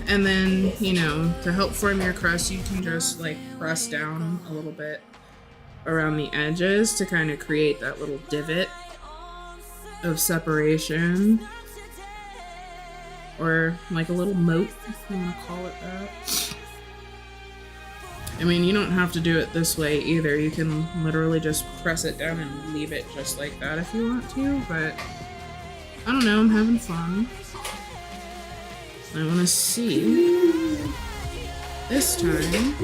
And then, you know, to help form your crust, you can just like press down a little bit around the edges to kind of create that little divot of separation. Or like a little moat, if you want to call it that. I mean, you don't have to do it this way either. You can literally just press it down and leave it just like that if you want to, but I don't know, I'm having fun. I want to see this time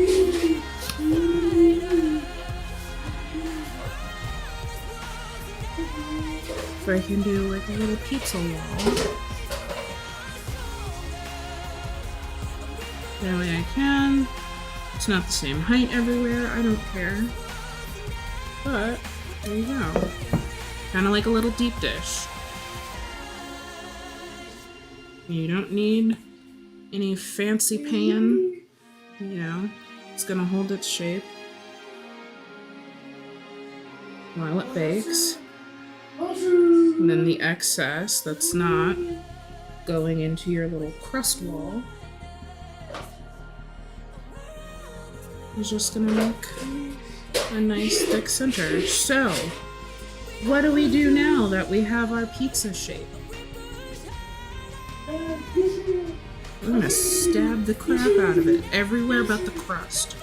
if I can do like a little pizza wall. That way I can. It's not the same height everywhere, I don't care. But there you go. Kind of like a little deep dish. You don't need any fancy pan, you know, it's gonna hold its shape while it bakes. And then the excess that's not going into your little crust wall is just gonna make a nice thick center. So, what do we do now that we have our pizza shape? I'm gonna stab the crap out of it everywhere but the crust.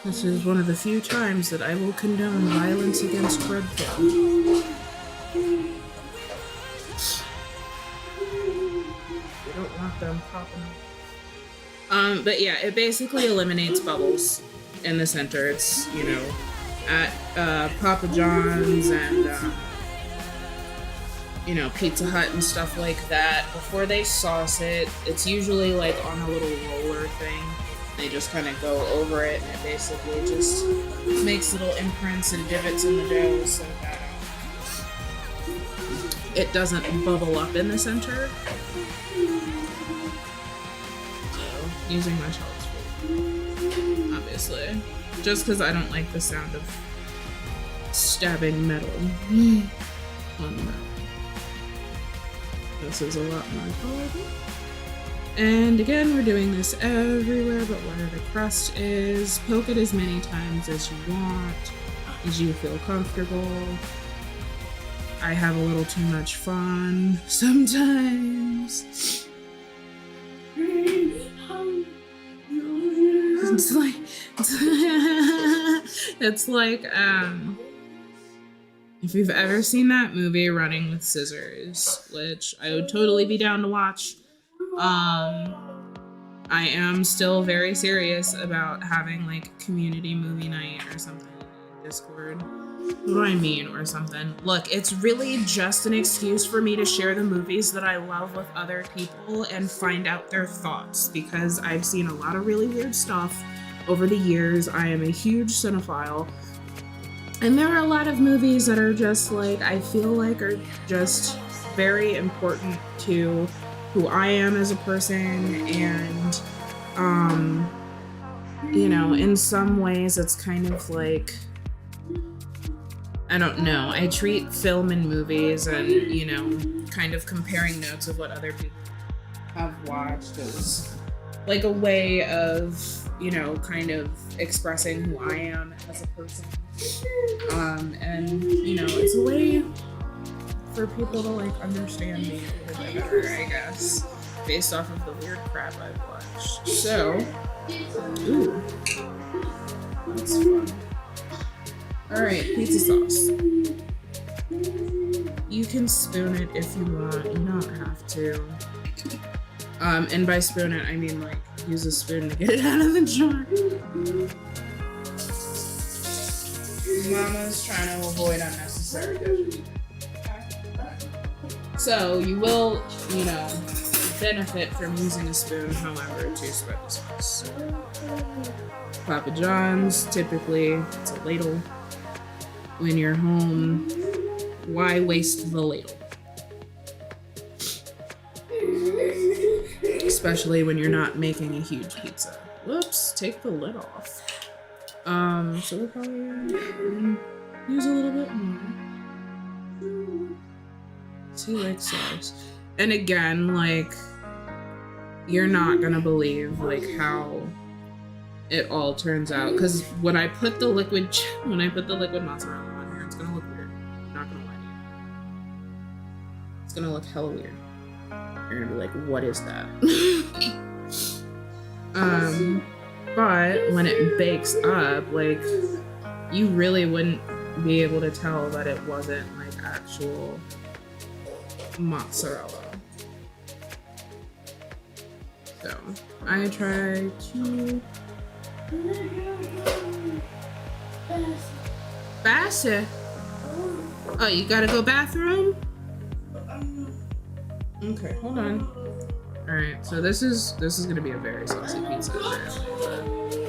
This is one of the few times that I will condone violence against breadcrumbs. You don't want them popping up. But yeah, it basically eliminates bubbles. in the center. It's, you know, at Papa John's and, you know, Pizza Hut and stuff like that. Before they sauce it, it's usually like on a little roller thing. They just kind of go over it, and it basically just makes little imprints and divots in the dough so that it doesn't bubble up in the center. So, using my child's food, obviously. Just because I don't like the sound of stabbing metal on the metal. This is a lot more tolerable. And again, we're doing this everywhere but where the crust is. Poke it as many times as you want, as you feel comfortable. I have a little too much fun sometimes. It's like, it's like, if you've ever seen that movie Running with Scissors, which I would totally be down to watch. I am still very serious about having like community movie night or something in Discord. What do I mean, or something? Look, it's really just an excuse for me to share the movies that I love with other people and find out their thoughts, because I've seen a lot of really weird stuff over the years. I am a huge cinephile. And there are a lot of movies that are just like, I feel like are just very important to who I am as a person, and, you know, in some ways it's kind of like, I don't know, I treat film and movies and, you know, kind of comparing notes of what other people have watched as like a way of, you know, kind of expressing who I am as a person. And, you know, it's a way for people to like understand me a little bit better, I guess, based off of the weird crap I've watched. So, ooh, that's fun. Alright, pizza sauce. You can spoon it if you want, you don't have to. And by spoon it, I mean like use a spoon to get it out of the jar. Mama's trying to avoid unnecessary dishes. So you will, you know, benefit from using a spoon, however, to spread the sauce. Papa John's, typically, it's a ladle. When you're home, why waste the ladle? Especially when you're not making a huge pizza. Whoops, take the lid off. So we'll probably use a little bit more. See, like sauce. And again, like, you're not gonna believe like how it all turns out, because when I put the liquid mozzarella on here, it's gonna look weird. I'm not gonna lie to you. It's gonna look hella weird. You're gonna be like, what is that? But when it bakes up, like, you really wouldn't be able to tell that it wasn't like actual mozzarella. So I try to Bassett. Oh, you gotta go bathroom? Okay, hold on. Alright, so this is gonna be a very saucy pizza apparently.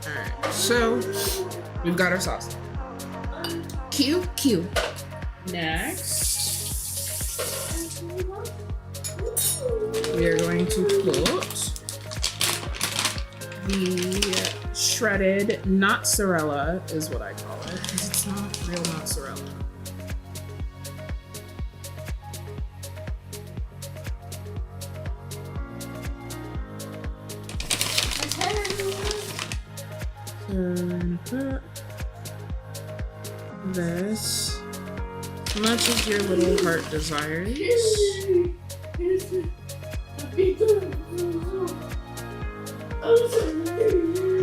Alright, so we've got our sauce. Cute. Next, we are going to put the shredded mozzarella, is what I call it, because it's not real mozzarella. And put this as much as your little heart desires.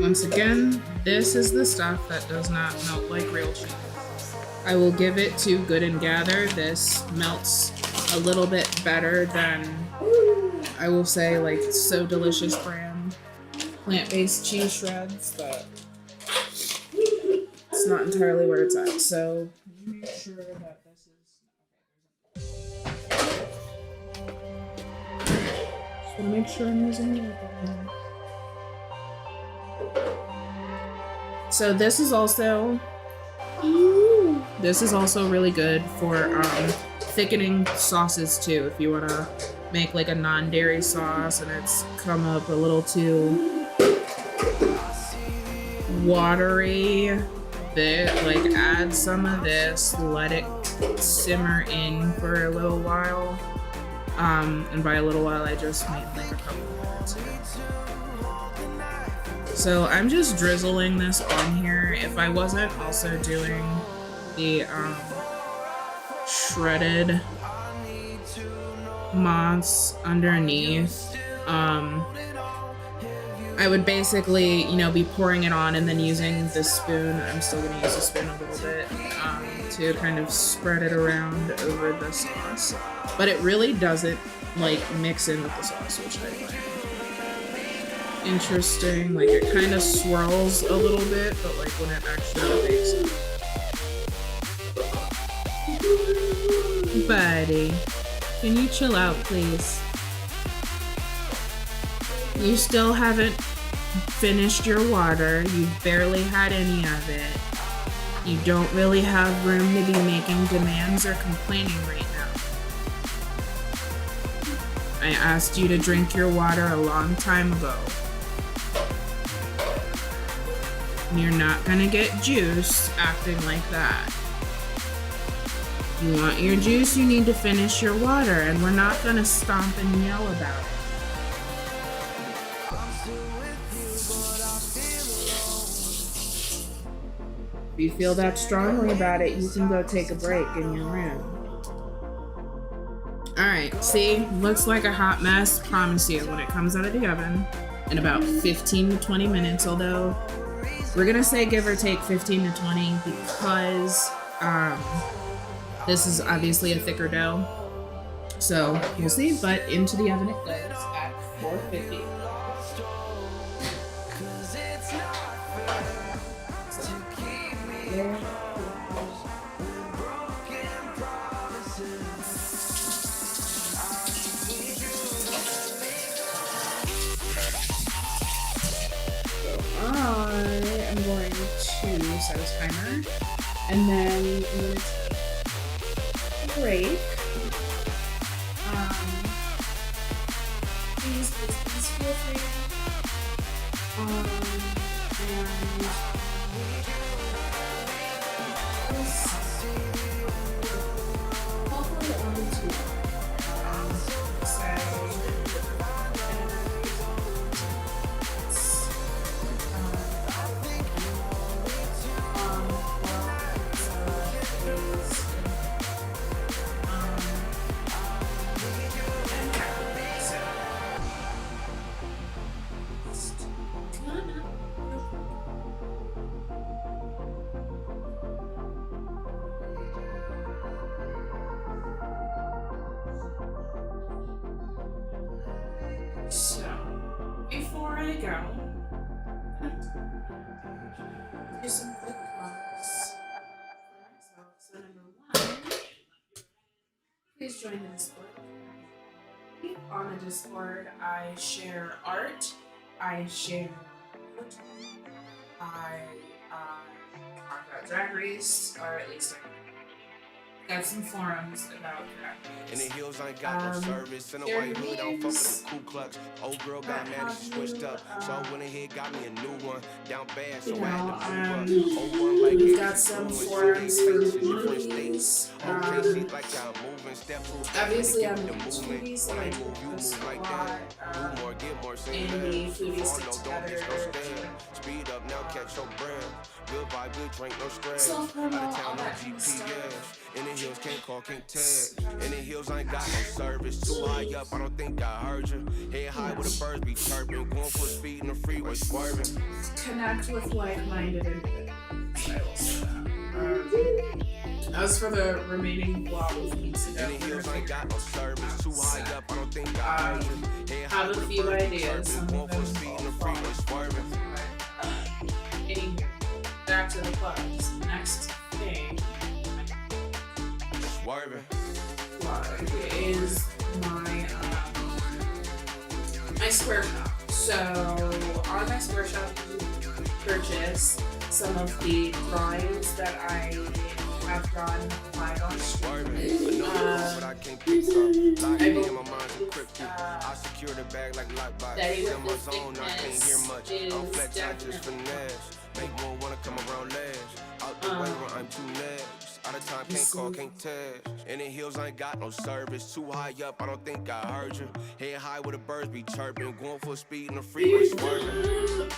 Once again, this is the stuff that does not melt like real cheese. I will give it to Good and Gather. This melts a little bit better than, I will say, like So Delicious brand. plant-based cheese shreds, but it's not entirely where it's at. So make sure that this is just want to make sure I'm using the alcohol. So this is also really good for thickening sauces too. If you want to make like a non-dairy sauce and it's come up a little too watery, like add some of this, let it simmer in for a little while. And by a little while, I just made like a couple minutes. So I'm just drizzling this on here. If I wasn't also doing the shredded moss underneath, I would basically, be pouring it on and then using the spoon. I'm still gonna use the spoon a little bit to kind of spread it around over the sauce. But it really doesn't like mix in with the sauce, which I find interesting. Like it kind of swirls a little bit, but like when it actually makes it. Buddy, can you chill out, please? You still haven't finished your water. You've barely had any of it. You don't really have room to be making demands or complaining right now. I asked you to drink your water a long time ago. You're not gonna get juice acting like that. You want your juice, you need to finish your water, and we're not gonna stomp and yell about it. If you feel that strongly about it, you can go take a break in your room. Alright, see? Looks like a hot mess. Promise you, when it comes out of the oven in about 15 to 20 minutes, although we're gonna say give or take 15 to 20 because this is obviously a thicker dough. So we'll see, but into the oven it goes at 450. I am going to set a timer, and then I'm going to take a break. Please feel free. And hopefully only two. So, before I go, do some quick plugs for myself. So, number one, please join the Discord. On the Discord, I share art, I share I talk about Drag Race, or at least I got some forums about Drag Race. In the hills, I ain't got no service. In the white hood, I don't fuck with the Ku Klux. Old girl got mad and she switched up. So I went ahead, got me a new one. Down bad, so I had to move up. Old one like we've got some forums for movies. Obviously, I'm into movies, so I do post a lot. Indie foodies stick together. Speed up now, catch your breath. Good vibe, good drink, no stress. Self-promo, all that kind of stuff. In the hills, can't call, can't tag. In the hills, I ain't got no service. Too high up, I don't think I heard you. Head high with the birds be chirping. Going full speed in the freeway, swerving. Connect with like-minded individuals. I will say that. As for the remaining block of pizza dough, And the heels ain't got no service. Too high up, I don't think I heard you. Head high have a with few bird, ideas. Some going of for them speed in the will freeway, fall. swerving. Anywho, back to the plugs. Next thing Swerving. plug is my Square Shop. So on my Square Shop, you can purchase some of the drawings that I have drawn live on stream. Swerving. I know but I can't pick up. Lock I in believe, my mind encrypted. I secure the bag like lockbox. Daddy In my with the zone, I can't hear thickness much. is I'm flex, I just definitely- finesse. Make more wanna come around last. Out the way where I'm too next. Out of time, can't call, can't text. And the hills ain't got no service. Too high up, I don't think I heard you. Head high where the birds be chirping. Going for speed in the freeway, swerving.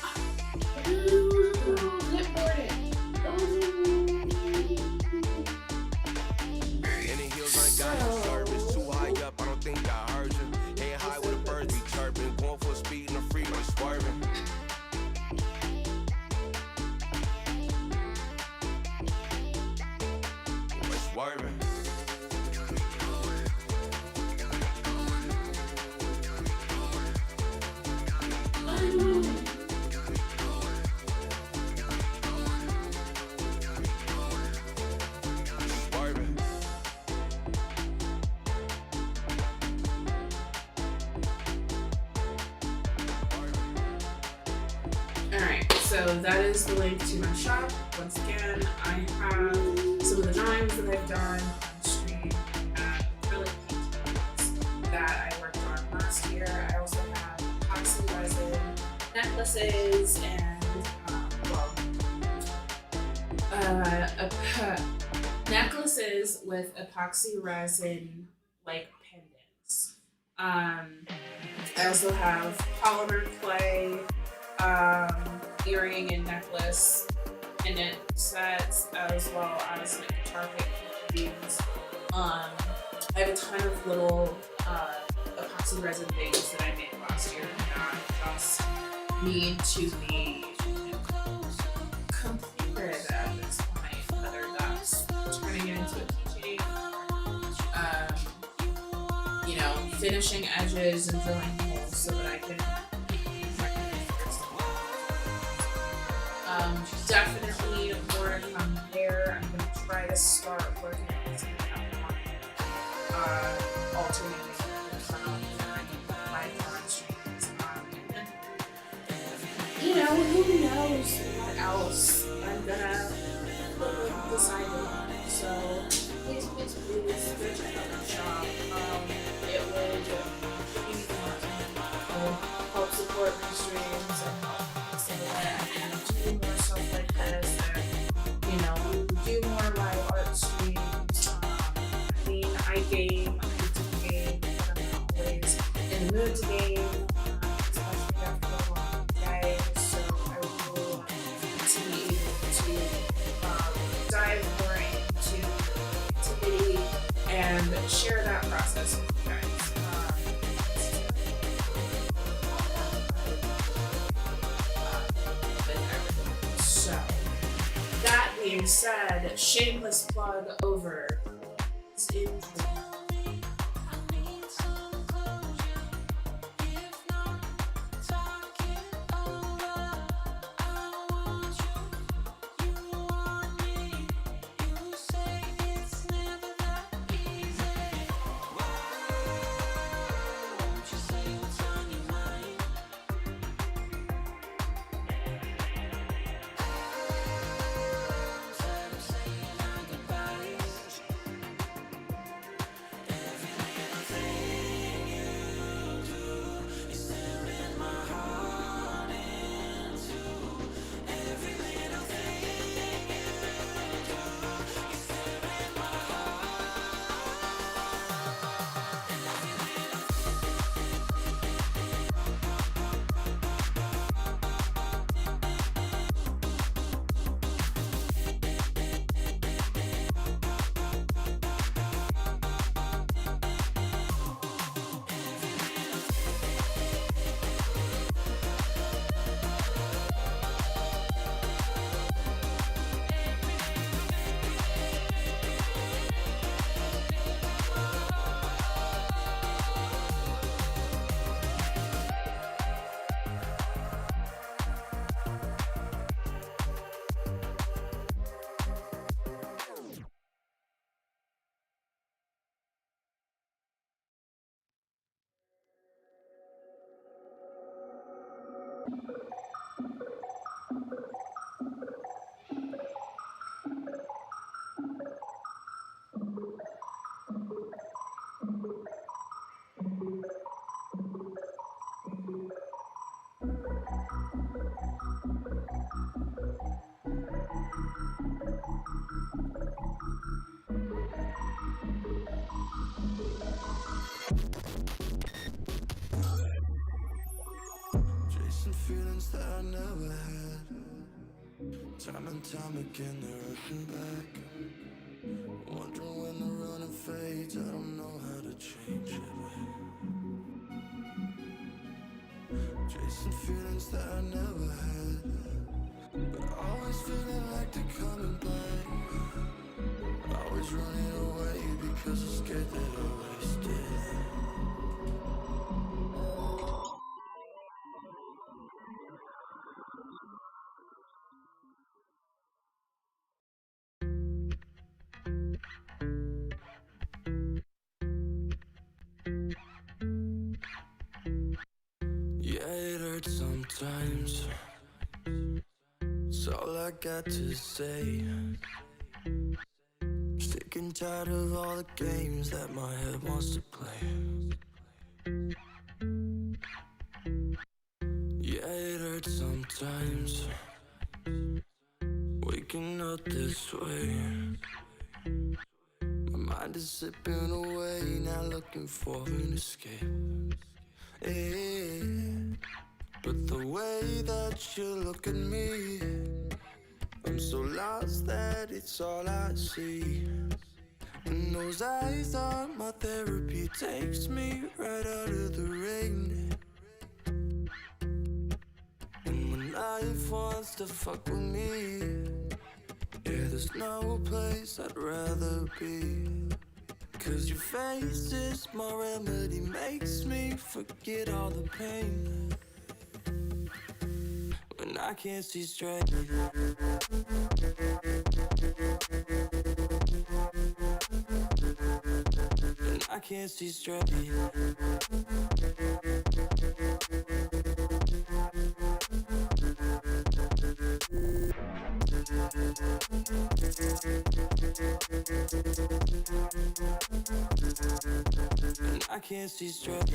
And the hills ain't got no service. Too high up, I don't think I heard you. Head high where the birds be chirping. Going for speed in the freeway, swerving. Swerving. Swerving. Alright, so that is the link to my shop. Once again, I have some of the drawings that I've done on stream and acrylic paintings that I worked on last year. I also have epoxy resin necklaces and, necklaces with epoxy resin like pendants. I also have polymer clay, earring and necklace pendant sets, as well as like guitar pick beads. I have a ton of little epoxy resin things that I made last year that just need to be completed at this point, whether that's turning it into a keychain, finishing edges and drilling holes so that I can definitely more to come there. I'm going to try to start working on some alternating my foreign streams. Who knows what else I'm gonna decide on. So please go check out my shop. It would help support my streams and help so that I can do more stuff like this and do more live art streams. I game, I like to game, but I'm not always in the mood to game, especially after a long day. So I would really want to be able to dive more into activity and share that process with you guys. So, that being said, shameless plug over. Enjoy. Time and time again, they're rushing back. Wondering when the running fades. I don't know how to change it. Chasing feelings that I never had, but always feeling like they're coming back. Always running away because I'm scared that I wasted. Yeah, it hurts sometimes. It's all I got to say. Sick and tired of all the games that my head wants to play. Yeah, it hurts sometimes. Waking up this way. My mind is slipping away, not looking for an escape. Yeah. But the way that you look at me, I'm so lost that it's all I see. And those eyes are my therapy, takes me right out of the rain. And when life wants to fuck with me, yeah, there's no place I'd rather be. Cause your face is my remedy, makes me forget all the pain. When I can't see straight, when I can't see straight, when I can't see straight.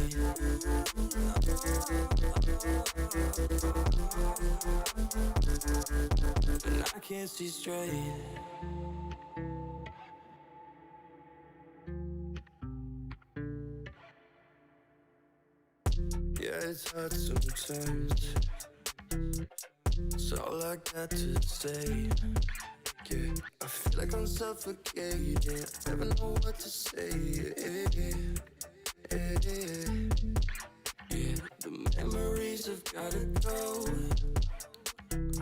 And I can't see straight. Yeah, it's hard sometimes. It's all I got to say. Yeah, I feel like I'm suffocating. I never know what to say. Yeah, the memories have gotta go.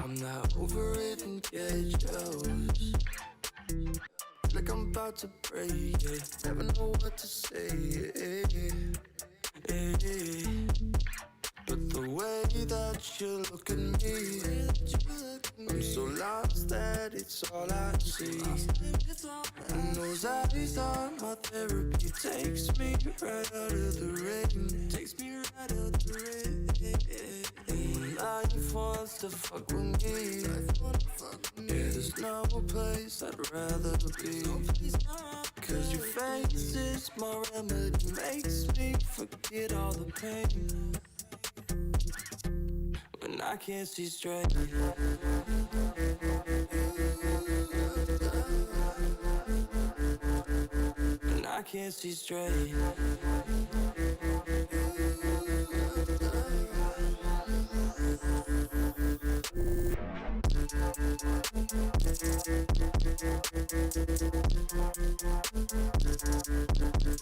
I'm not over it and get yours. Like I'm about to break, yeah. Never know what to say, But the way that you look at me, I'm so lost that it's all I see. And those eyes are my therapy, takes me right out of the rain. Takes me right out of the rain. And when life wants to fuck with me, yeah, there's no place I'd rather be. Cause your face is my remedy, makes me forget all the pain. When I can't see straight, when I can't see straight,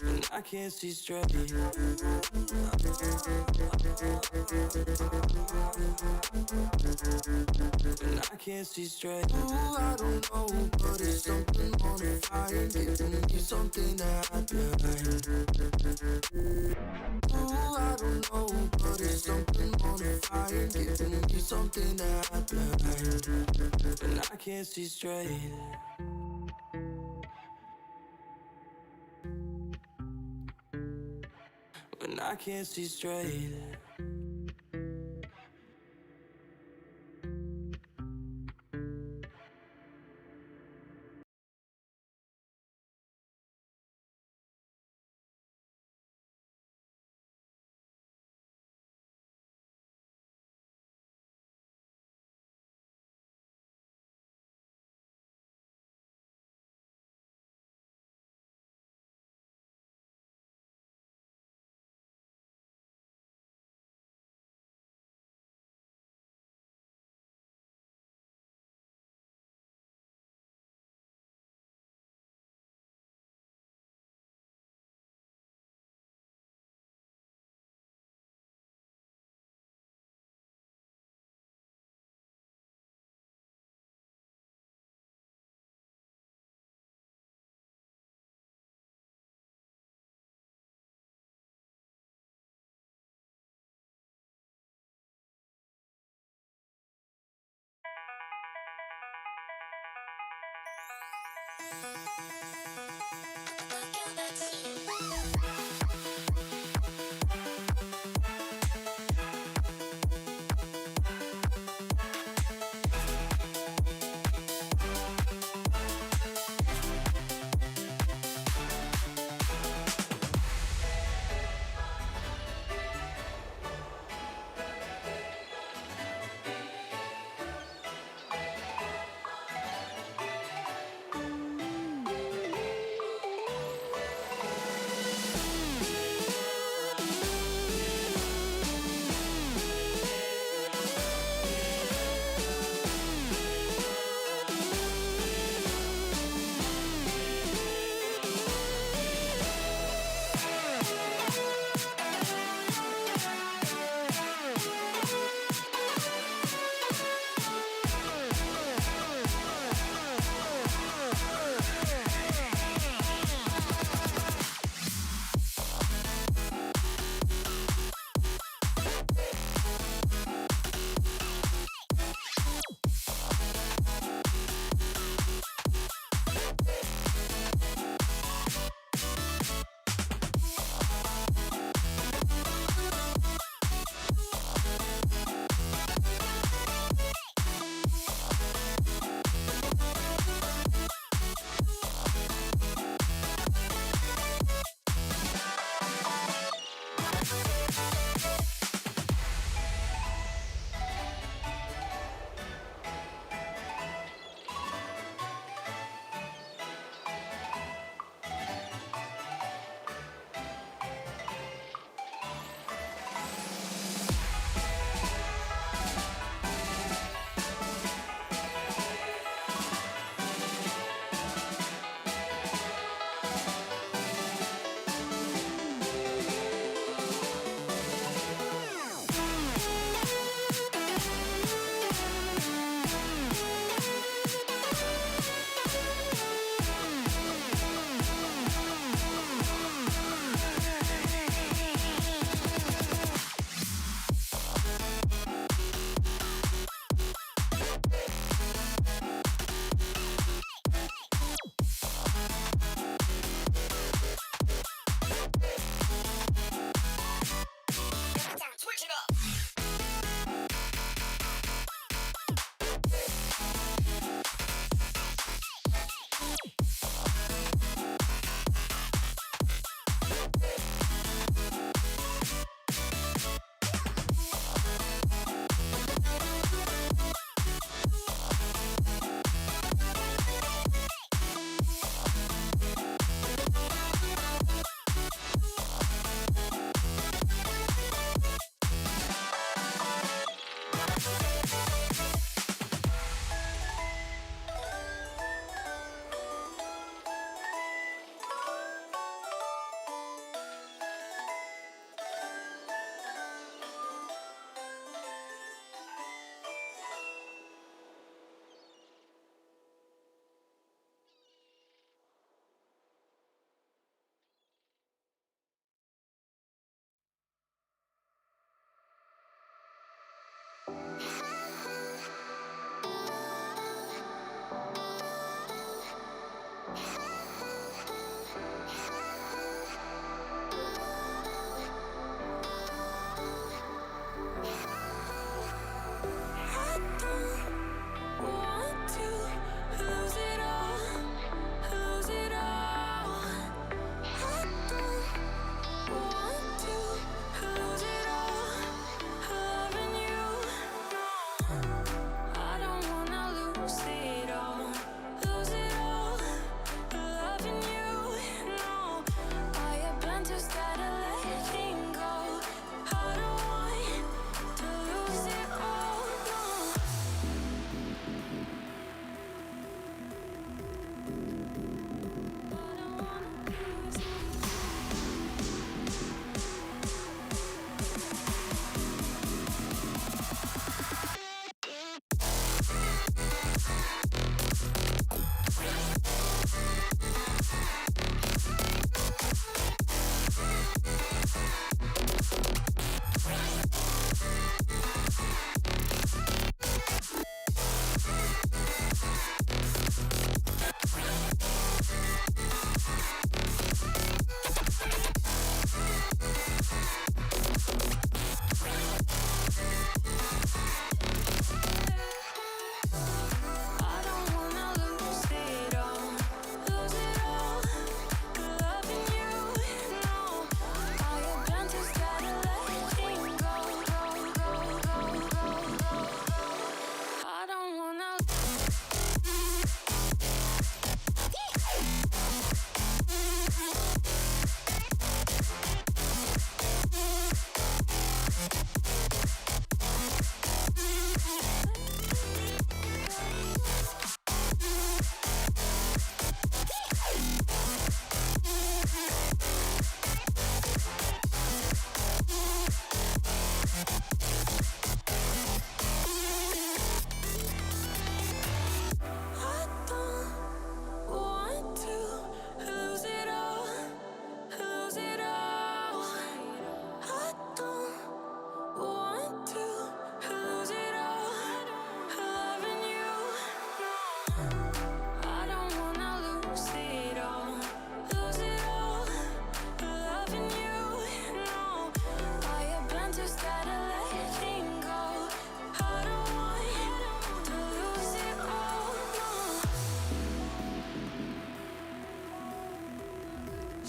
when I can't see straight. And I can't see straight. Ooh, I don't know, but it's something on the fire, giving me something that I behind. Ooh, I don't know, but it's something on the fire, giving me something that I behind. And I can't see straight. When I can't see straight.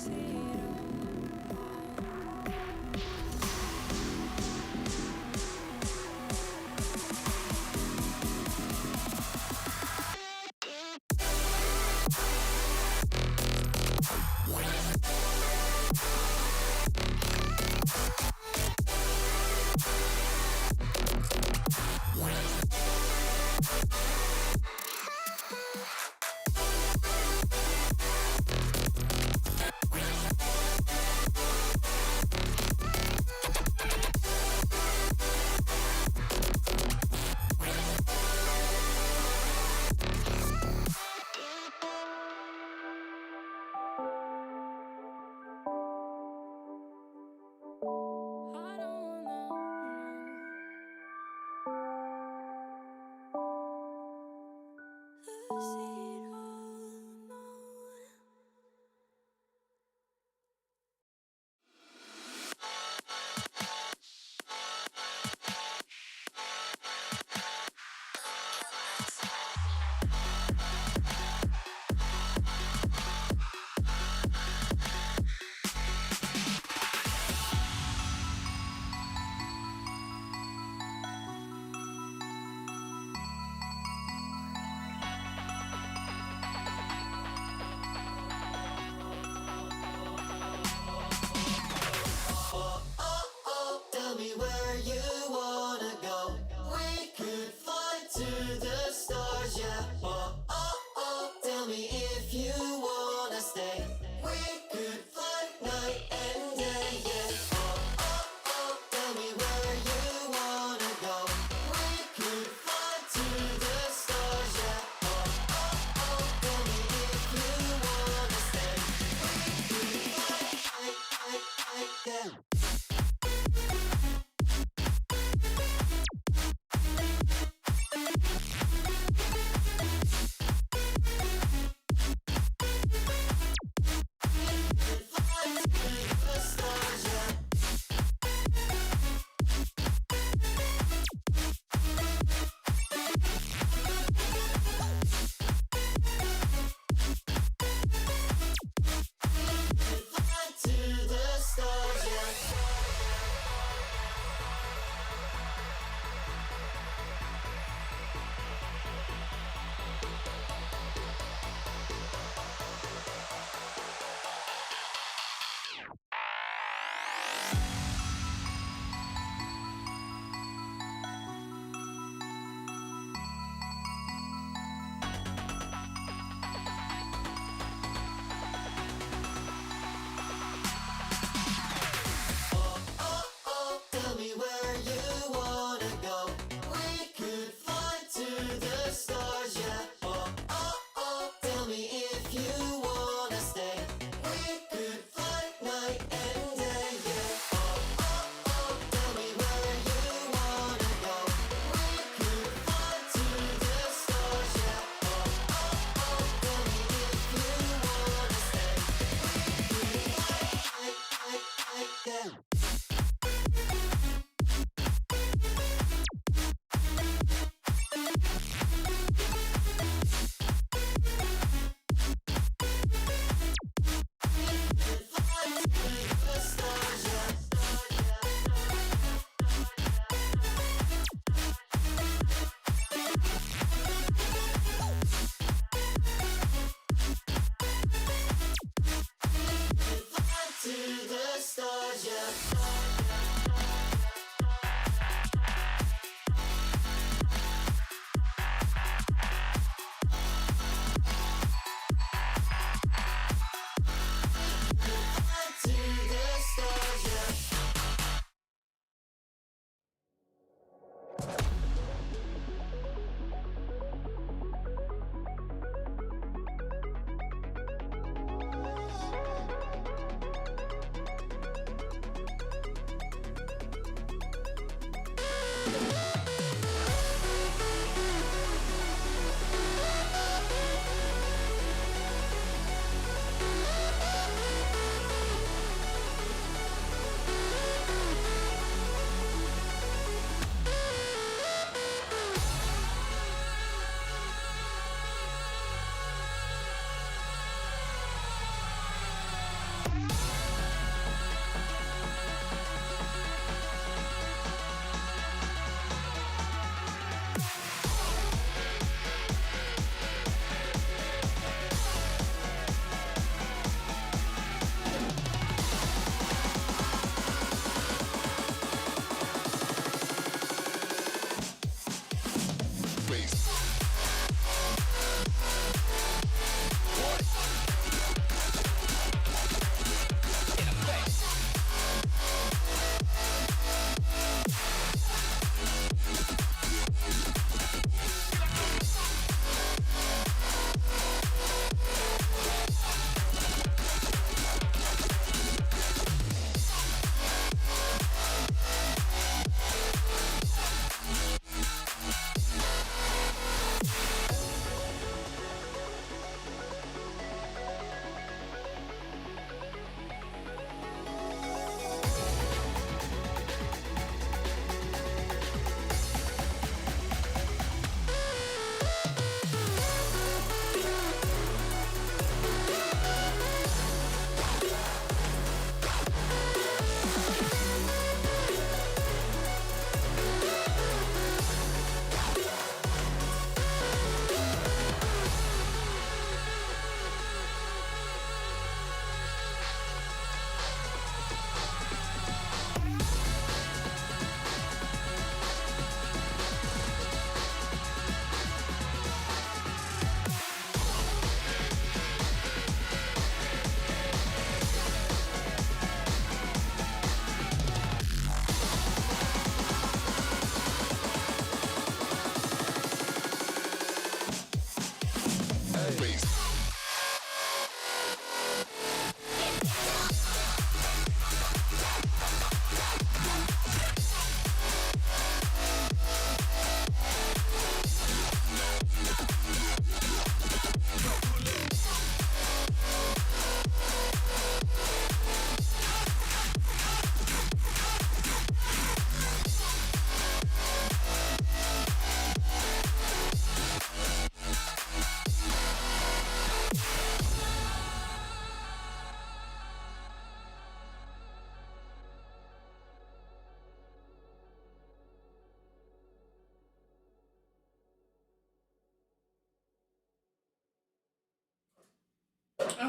I don't wanna lose it all, no. Tell me where you wanna go. We could fly to the stars, yeah. Tell me if you wanna stay. We could fly night and day, yeah. Tell me where you wanna go. We could fly to the stars, yeah. Tell me if you wanna stay. We could fly, yeah.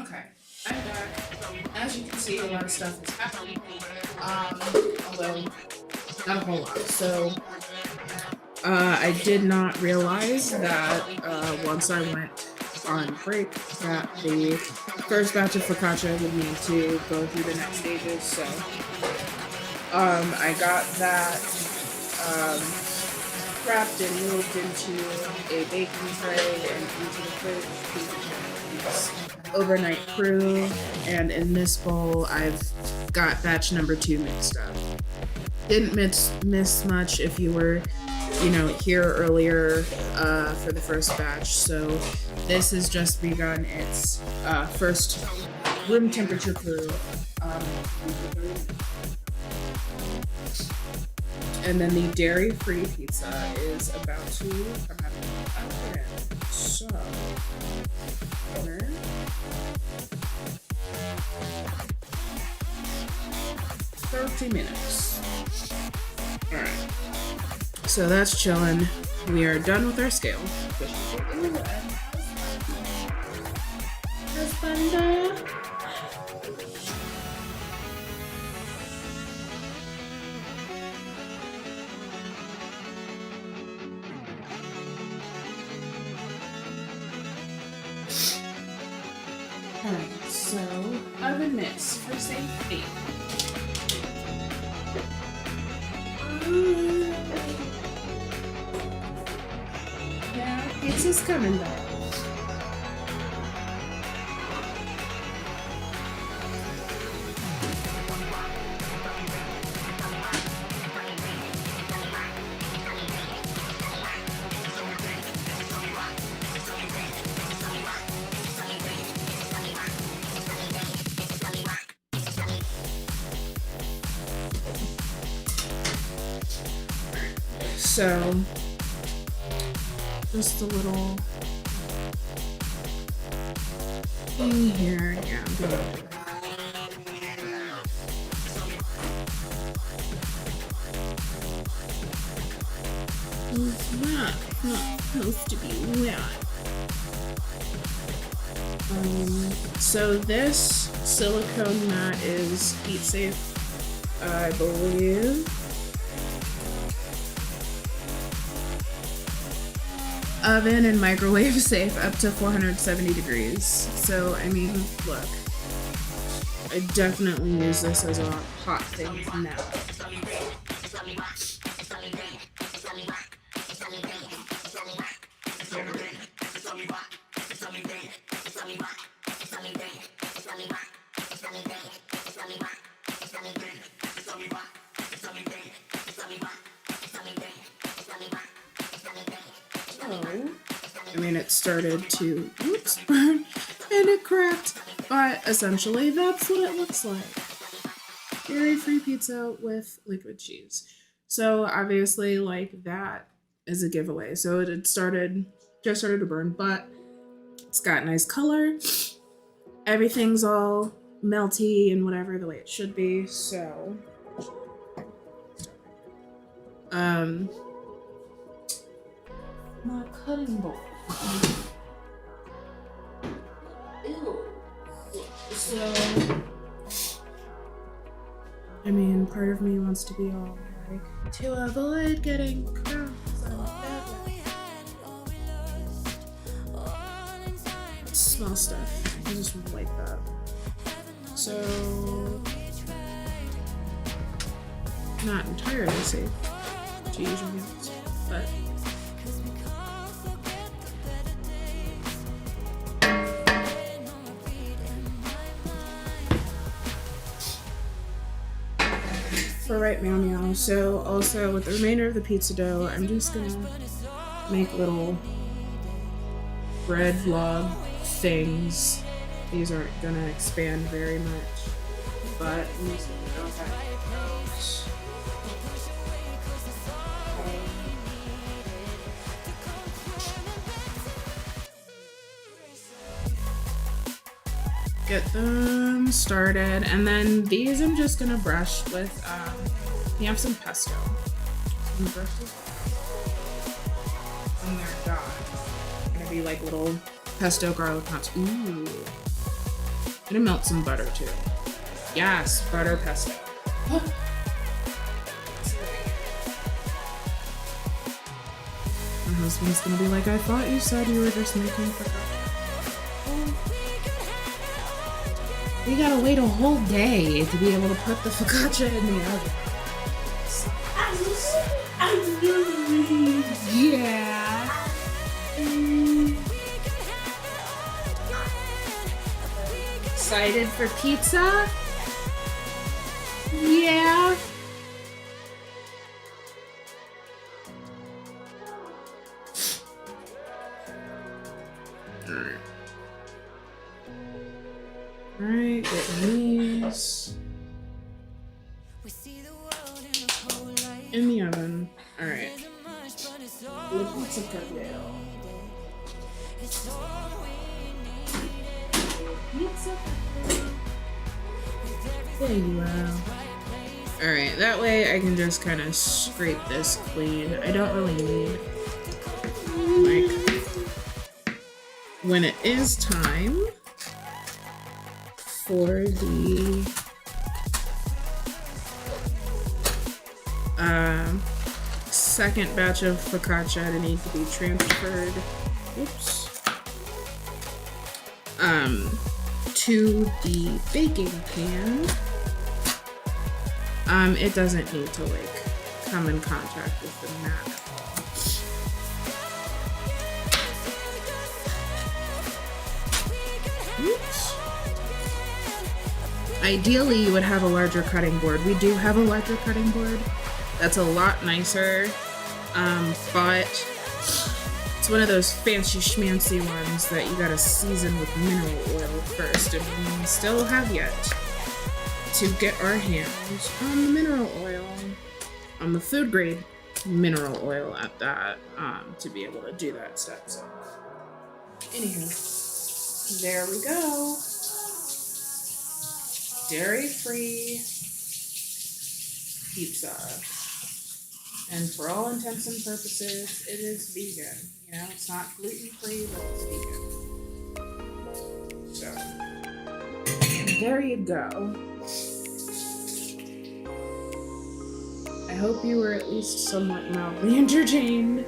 Okay, I'm back. As you can see, a lot of stuff is happening. Although not a whole lot. So, I did not realize that once I went on break, that the first batch of focaccia would need to go through the next stages. So, I got that wrapped and moved into a baking tray and into the fridge to overnight crew. And in this bowl, I've got batch number 2 mixed up. Didn't miss much if you were, here earlier for the first batch. So this has just begun its first room temperature crew. And then the dairy-free pizza is about to come out of the oven. So, 30 minutes. Alright. So that's chilling. We are done with our scale. Alright, so oven mitts for safety. Yeah, pizza's coming back. So, just a little thing here. Yeah, I'm gonna do that. It's not supposed to be wet. So this silicone mat is heat safe, I believe. Oven and microwave safe up to 470 degrees. So, I mean, look. I definitely use this as a hot thing now. I mean, it started to burn and it cracked, but essentially that's what it looks like. Dairy-free pizza with liquid cheese. So obviously, like, that is a giveaway. So it just started to burn, but it's got nice color. Everything's all melty and whatever the way it should be. So my cutting board. Ew. So, I mean, part of me wants to be all like, to avoid getting crumbs on the small stuff. I just like that. So, not entirely safe to use your hands, but. For right meow meow. So also with the remainder of the pizza dough, I'm just gonna make little bread vlog things. These aren't gonna expand very much, but I'm just gonna go ahead and get them started, and then these I'm just gonna brush with you have some pesto. I'm gonna brush these when they're done. They're gonna be like little pesto garlic knots. Ooh. gonna melt some butter too. Yes, butter pesto. My husband's gonna be like, I thought you said you were just making focaccia. We gotta wait a whole day to be able to put the focaccia in the oven. Yeah. Excited for pizza? Yeah. Alright, get these in the oven. Alright. Pizza cardinal. Pizza. There you are. Alright, that way I can just kind of scrape this clean. I don't really need, like, when it is time for the second batch of focaccia to need to be transferred, to the baking pan. It doesn't need to like come in contact with the mat. Oops. Ideally, you would have a larger cutting board. We do have a larger cutting board. That's a lot nicer, but it's one of those fancy schmancy ones that you gotta season with mineral oil first, and we still have yet to get our hands on the mineral oil, on the food grade mineral oil at that, to be able to do that step. So, anywho, there we go. Dairy-free pizza. And for all intents and purposes, it is vegan. You know, it's not gluten-free, but it's vegan. So, there you go. I hope you were at least somewhat mildly entertained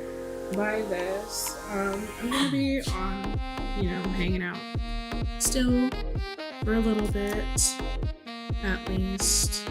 by this. I'm gonna be on, hanging out still for a little bit, at least.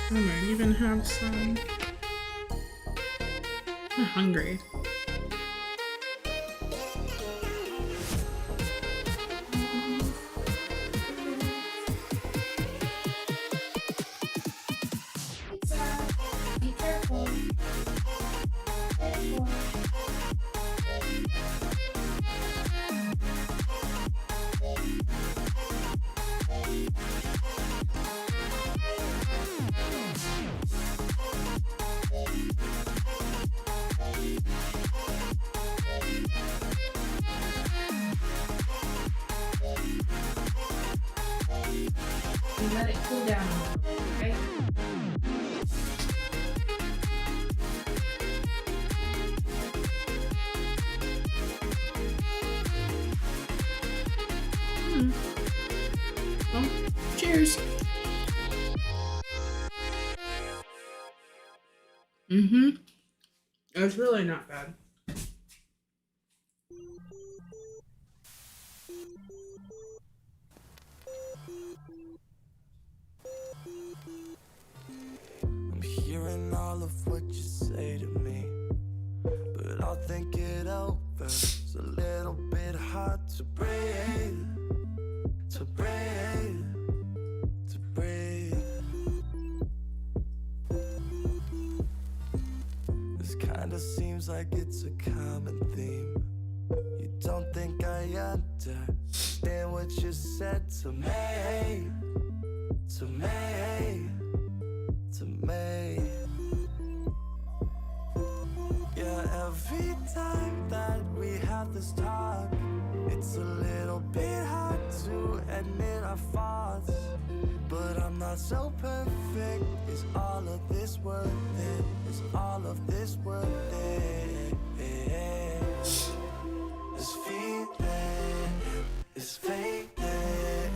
I might even have some. I'm hungry. Be careful. Careful. and let it cool down a little bit, okay? Well, cheers. It's really not bad. I'm hearing all of what you say to me, but I'll think it over. It's a little bit hard to breathe, to breathe, to breathe. This kinda seems like it's a common theme. You don't think I understand what you said to me, to me, to me. Yeah, every time that we have this talk, it's a little bit hard to admit our faults. But I'm not so perfect. Is all of this worth it? Is all of this worth it? This feeling is fading,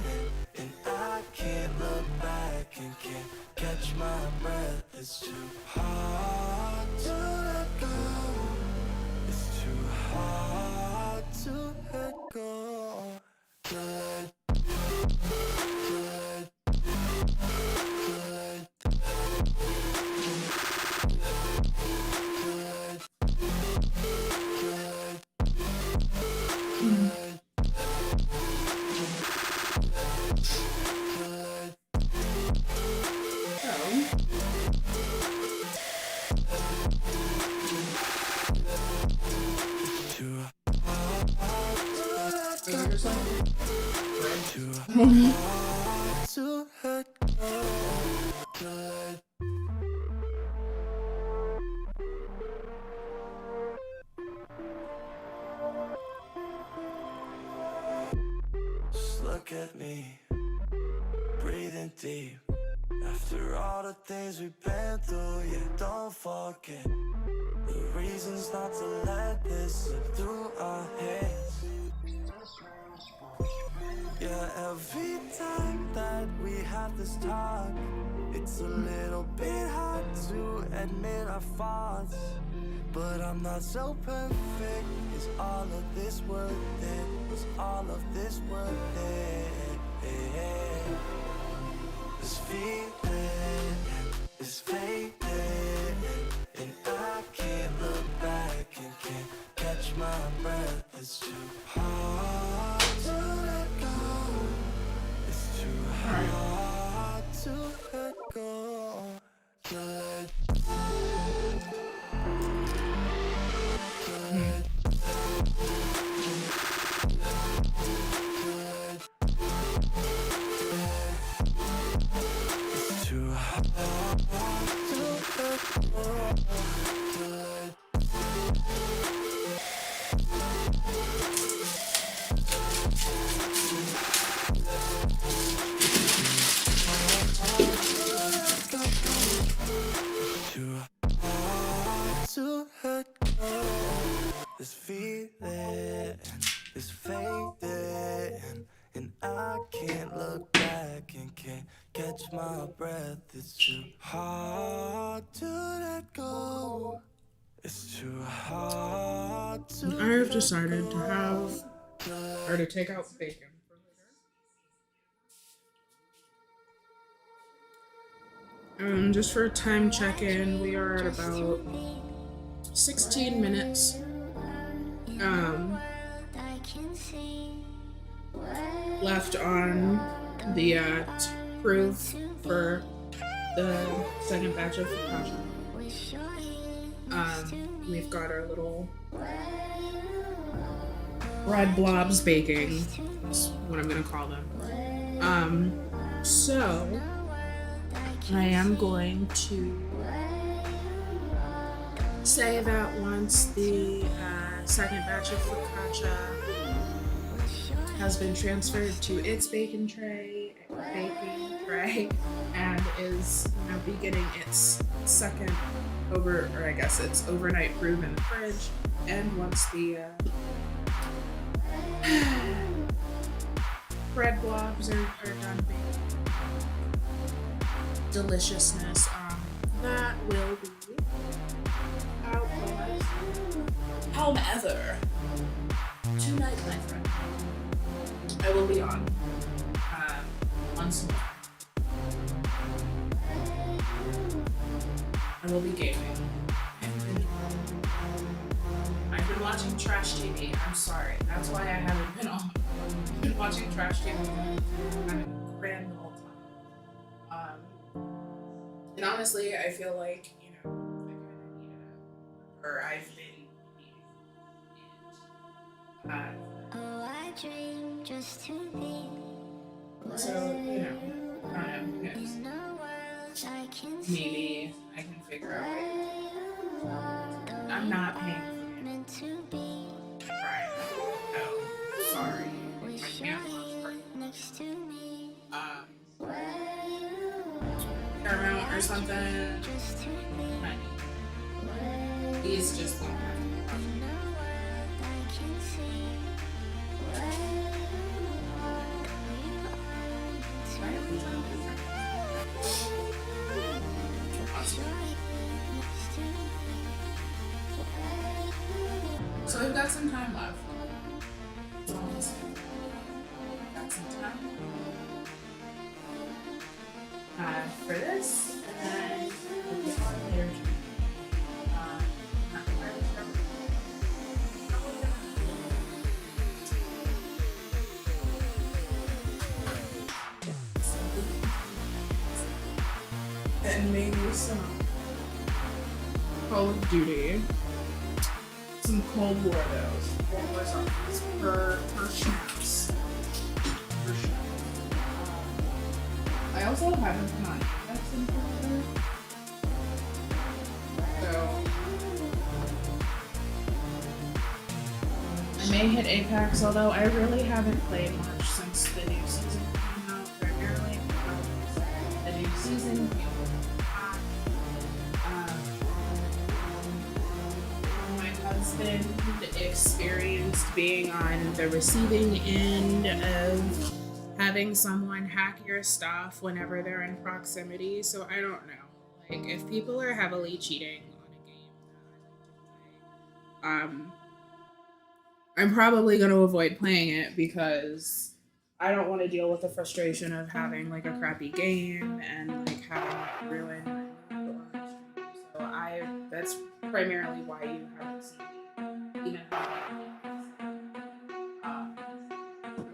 and I can't look back and can't catch my breath. It's too hard to let go. It's too hard to let go. Let to let go. Just look at me, breathing deep. After all the things we've been through, yeah, don't forget the reasons not to let this slip through our hands. Yeah, every time that we have this talk, it's a little bit hard to admit our faults. But I'm not so perfect. Is all of this worth it? Is all of this worth it? This feeling is fading, and I can't look back and can't catch my breath. It's too hard to let go. It's too hard to let go. Let it's too hard to let go. Too hard to let go. This feeling is fading, and I can't look back and can't catch my breath. It's too hard to let go. It's too hard to I've decided to have or to take out bacon for later. Just for a time check-in, we are at about 16 minutes. Left on the proof for the second batch of focaccia. We've got our little bread blobs baking. That's what I'm gonna call them. So I am going to say that once the second batch of focaccia has been transferred to its baking tray, baking tray and is, beginning its second or I guess it's overnight brew in the fridge. And once the bread blobs are done baking, deliciousness, that will be outdoors. However, tonight, my friend, I will be on once more. I will be gaming. I've been watching trash TV. I'm sorry. That's why I haven't been on. I've been watching trash TV. I'm grand the whole time. And honestly, I feel like, I kind of need or I've been needing it. Oh, I dream just to be. So, kind of, who knows? In a world I can see. Maybe I can figure out ways. I'm not paying Meant to be. for it. Right. Oh, sorry. My Wish you're camera's here breaking. next to me. Paramount or something. Just to be. He's just like In a world I can see. So we've got some time left. Got some time for this, and we'll get on there. Not entirely sure. Probably gonna. And maybe some Call of Duty. Some Cold War though. Cold War zombies per snaps. I also haven't been on Apex in particular. So I may hit Apex, although I really haven't played much since the new season came out, primarily because the new season came out. Husband experienced being on the receiving end of having someone hack your stuff whenever they're in proximity, so I don't know. Like, if people are heavily cheating on a game that I like to play, I'm probably going to avoid playing it because I don't want to deal with the frustration of having like a crappy game and like having it ruin my mood on stream. So that's primarily why you haven't seen me even I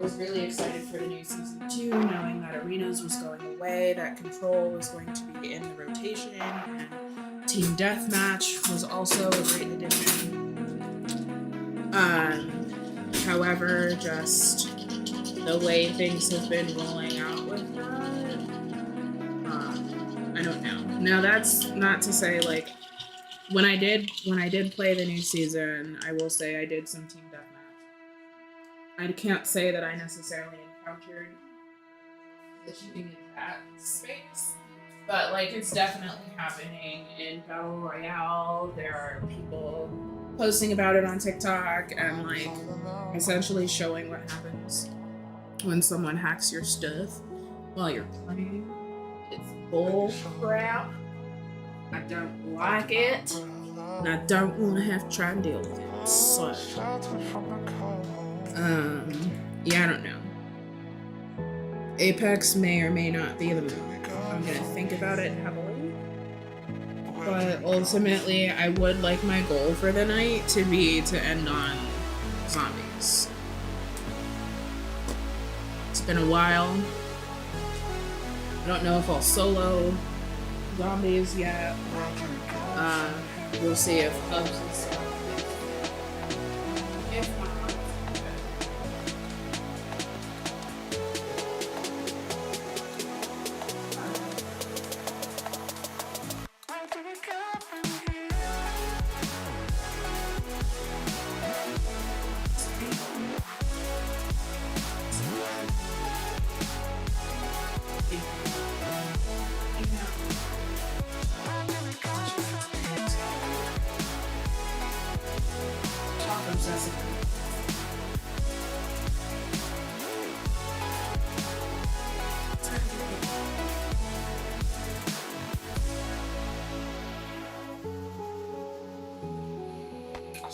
was really excited for the new season 2, knowing that Arenas was going away, that Control was going to be in the rotation, and Team Deathmatch was also a great addition. However, just the way things have been rolling out with that, I don't know. Now that's not to say like when I did play the new season, I will say I did some Team Deathmatch. I can't say that I necessarily encountered the cheating in that space, but like it's definitely happening in Battle Royale. There are people posting about it on TikTok and like essentially showing what happens when someone hacks your stuff while you're playing. It's bull crap. I don't like it, and I don't want to have to try and deal with it. So, yeah, I don't know. Apex may or may not be the move. I'm gonna think about it heavily, but ultimately, I would like my goal for the night to be to end on zombies. It's been a while. I don't know if I'll solo zombies yet. We'll see if Hubs is if not.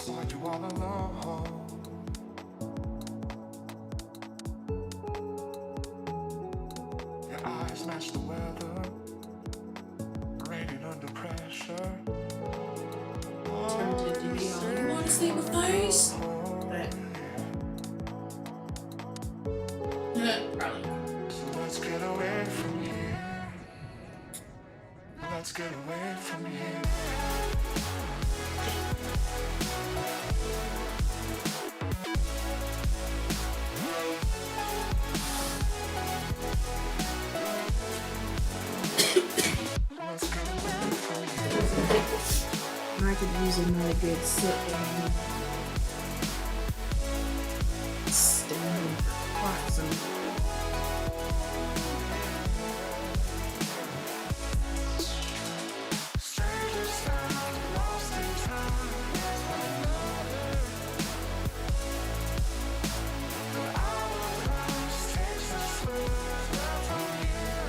beside you all alone. Your eyes match the weather, raining under pressure. Tempted to be all, you want to sleep with those? But probably not. So let's get away from here. Let's get away from here. Let's get away from here. I could use another good sit down. Standing for quite some Strangers found lost in time. The hourglass takes us further from here.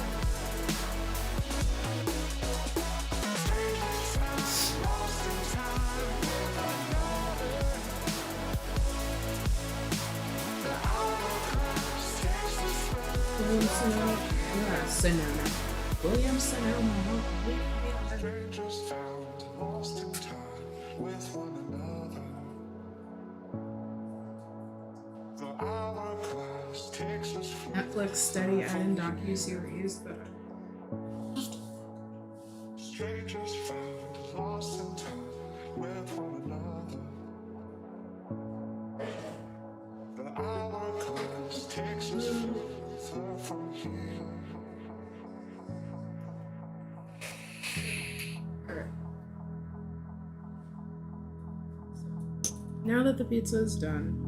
Strangers found lost in time with another. The hourglass takes us further. William Sonoma. Strangers found lost in time with one another. The hourglass takes us Netflix steady adding docu-series that Strangers found lost in time with one another. The hourglass takes us further from here. now that the pizza is done,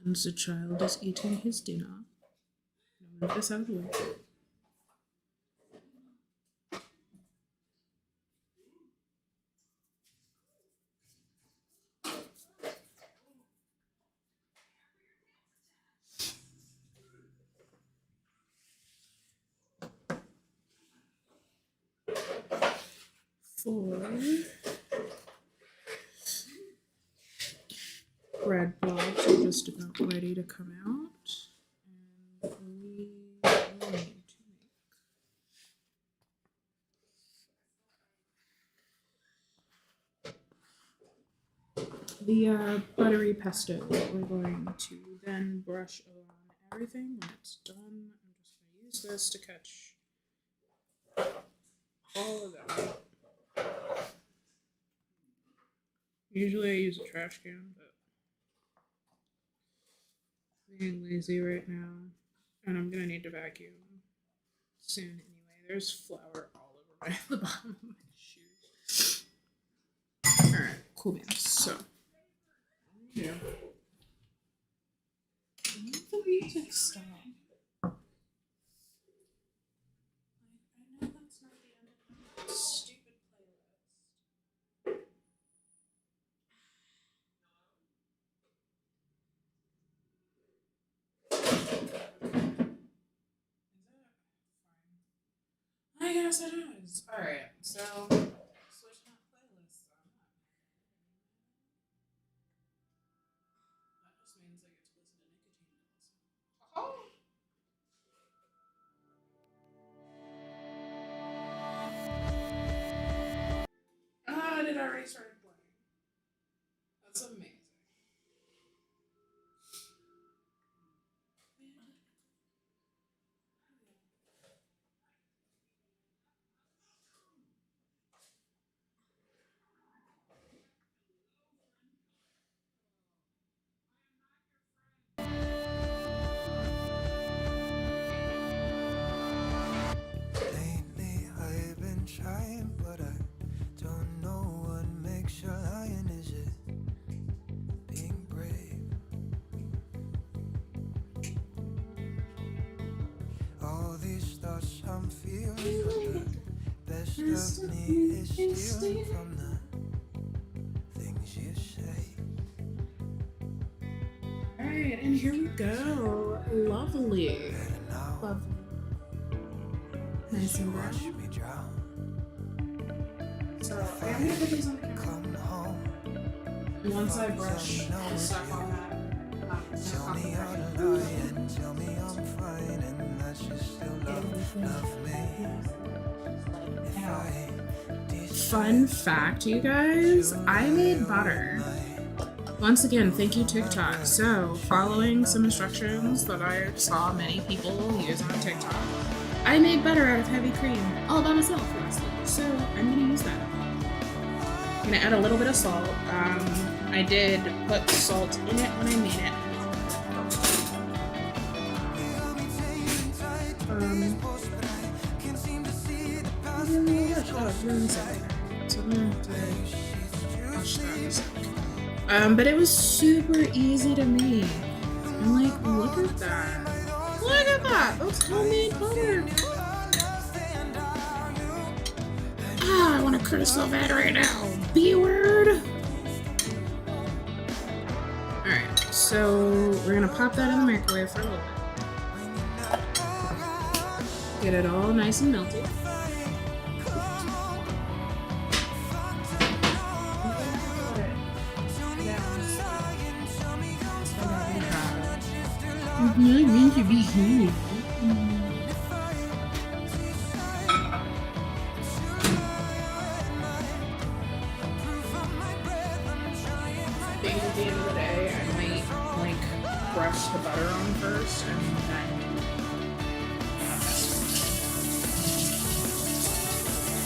and the child is eating his dinner, move this out of the way. For bread blobs are just about ready to come out, and we will need to make the buttery pesto that we're going to then brush on everything. When it's done, I'm just going to use this to catch all of that. Usually I use a trash can, but I'm being lazy right now, and I'm gonna need to vacuum soon anyway. There's flour all over the bottom of my shoes. Alright, cool beans. So, yeah. Let the music stop. I know that's not the end of my stupid playlist. I guess it is. Alright, so switching up playlists on that. That just means I get to listen to nicotine also. Oh! Ah, it already started playing. That's amazing. Lately I've been trying, but I don't know what makes you lying. Is it being brave? All these thoughts I'm feeling, but the best of me is stealing from the things you say. Alright, and here we go. Lovely. Better now. Lovely. Nice and brown. So I'm gonna put these on the camera. And once I brush the stuff on that, Tell me you're lying, tell me I'm fine, and that you still love me. If I fun fact, you guys, I made butter. Once again, thank you TikTok. So, following some instructions that I saw many people use on TikTok, I made butter out of heavy cream all by myself last week. So, I'm gonna use that. I'm gonna add a little bit of salt. I did put salt in it when I made it. But it was super easy to make. I'm like, look at that. Look at that. That's homemade butter. Ah, I want to curse so bad right now. B word. Alright, so we're gonna pop that in the microwave for a little bit. Get it all nice and melted. I mean to be here. I think at the end of the day, I might like brush the butter on first and then.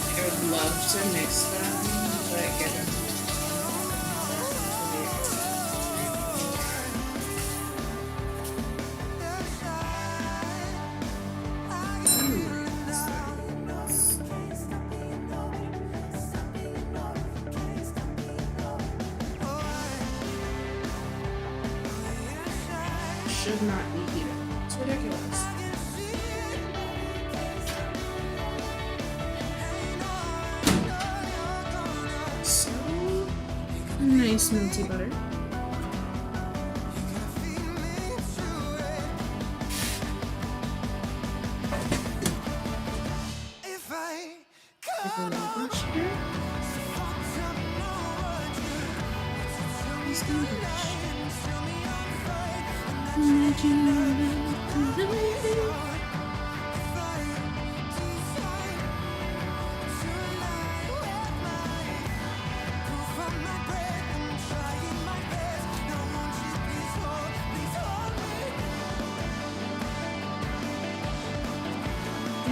I would love to mix them, but get them. Should not be heated. It's ridiculous. So nice melty butter. Take a little brush here. Just gonna brush.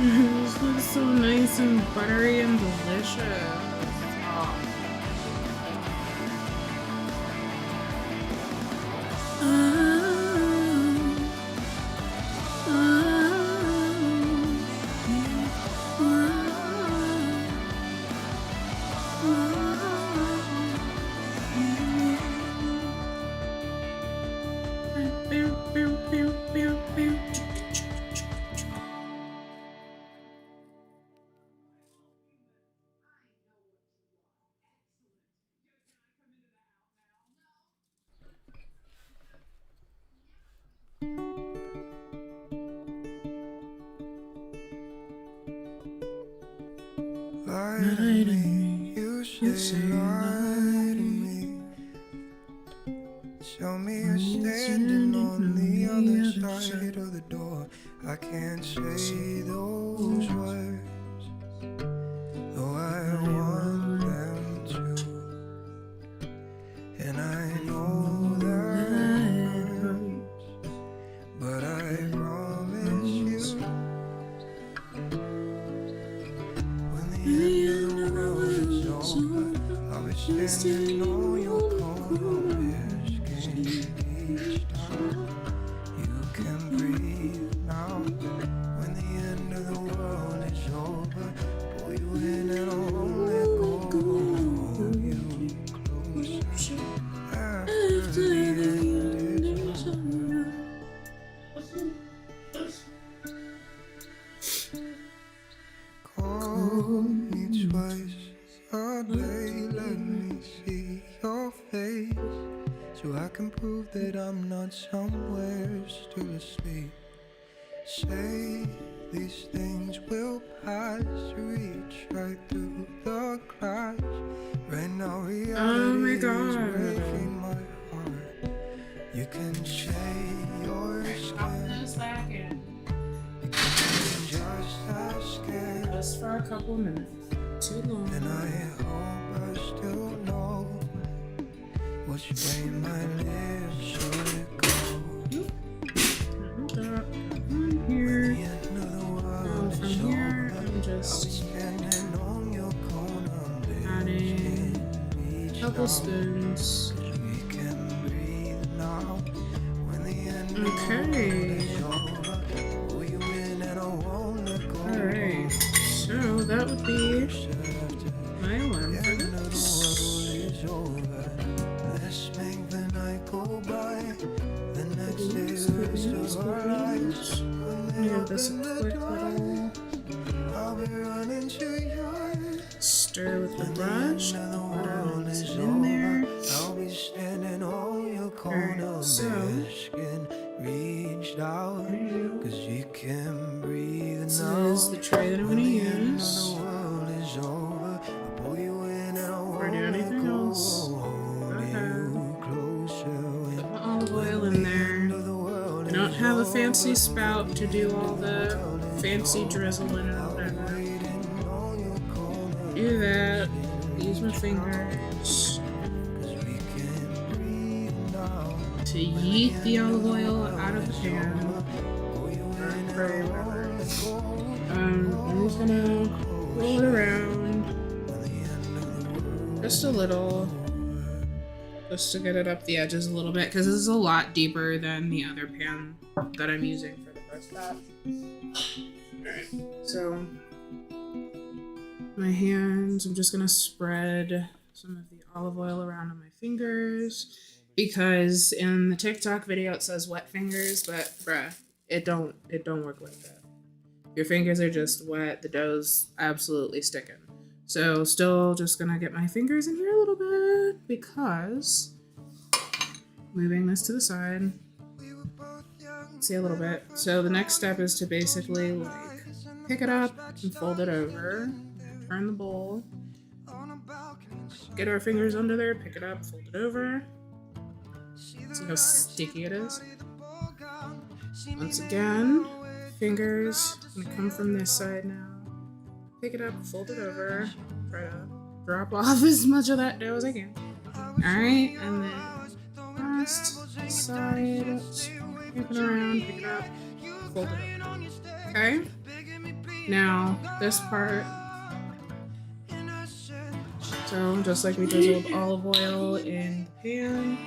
This looks so nice and buttery and delicious. lie to me, you say lie to me. Tell me you're standing on the other side of the door. I can't say those words, though I want them to. And I know that it hurts, but I promise you, when the end of the world is over, I'll be standing on your corner. Each time you can breathe now. When the end of the world is over, pull you in and I won't let go. Hold you closer after the end is over. Call me twice a day, let me see your face, so I can prove that I'm not somewhere still asleep. Say these things will pass. Reach right through the cracks. Right now reality is breaking my heart. You can shade your skin. Just as scared. Just for a couple minutes. Too long. And I hope I still know which way my lips should go. From here. Now from here, I'm just adding a couple spoons. Okay. Alright. So that would be my alarm for this. Give this a quick little stir with the brush. Butter is in there. Alright, so this is the tray that I'm going to use. Before I do anything else, put my olive oil in there. I don't have a fancy spout to do all the fancy drizzle in it or whatever. Do that. Use my fingers to yeet the olive oil out of the pan. Or whatever. I'm just gonna roll it around just a little, just to get it up the edges a little bit, because this is a lot deeper than the other pan that I'm using for the first batch. Alright, so my hands, I'm just gonna spread some of the olive oil around on my fingers, because in the TikTok video it says wet fingers, but bruh, it don't work like that. Your fingers are just wet, the dough's absolutely sticking. So still just gonna get my fingers in here a little bit, because moving this to the side, see a little bit. So the next step is to basically like pick it up and fold it over, turn the bowl, get our fingers under there, pick it up, fold it over. See how sticky it is? Once again, fingers gonna come from this side now. Pick it up, fold it over, try to drop off as much of that dough as I can. Alright, and then last side, scoop it around, pick it up, fold it over. Okay? Now, this part, so just like we drizzled olive oil in the pan,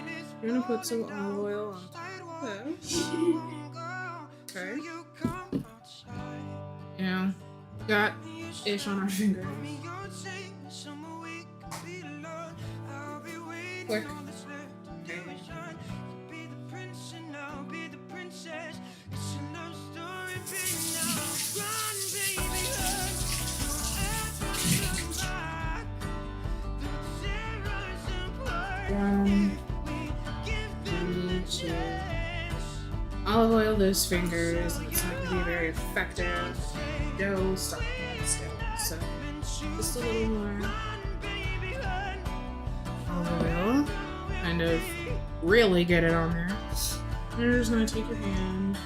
we're gonna put some olive oil on top of this. Okay. Yeah, got ish on our fingers. Quick. Okay. Olive oil those fingers, and it's not going to be very effective. Dough stuck still, so just a little more olive oil, kind of really get it on there. You're just going to take your hand,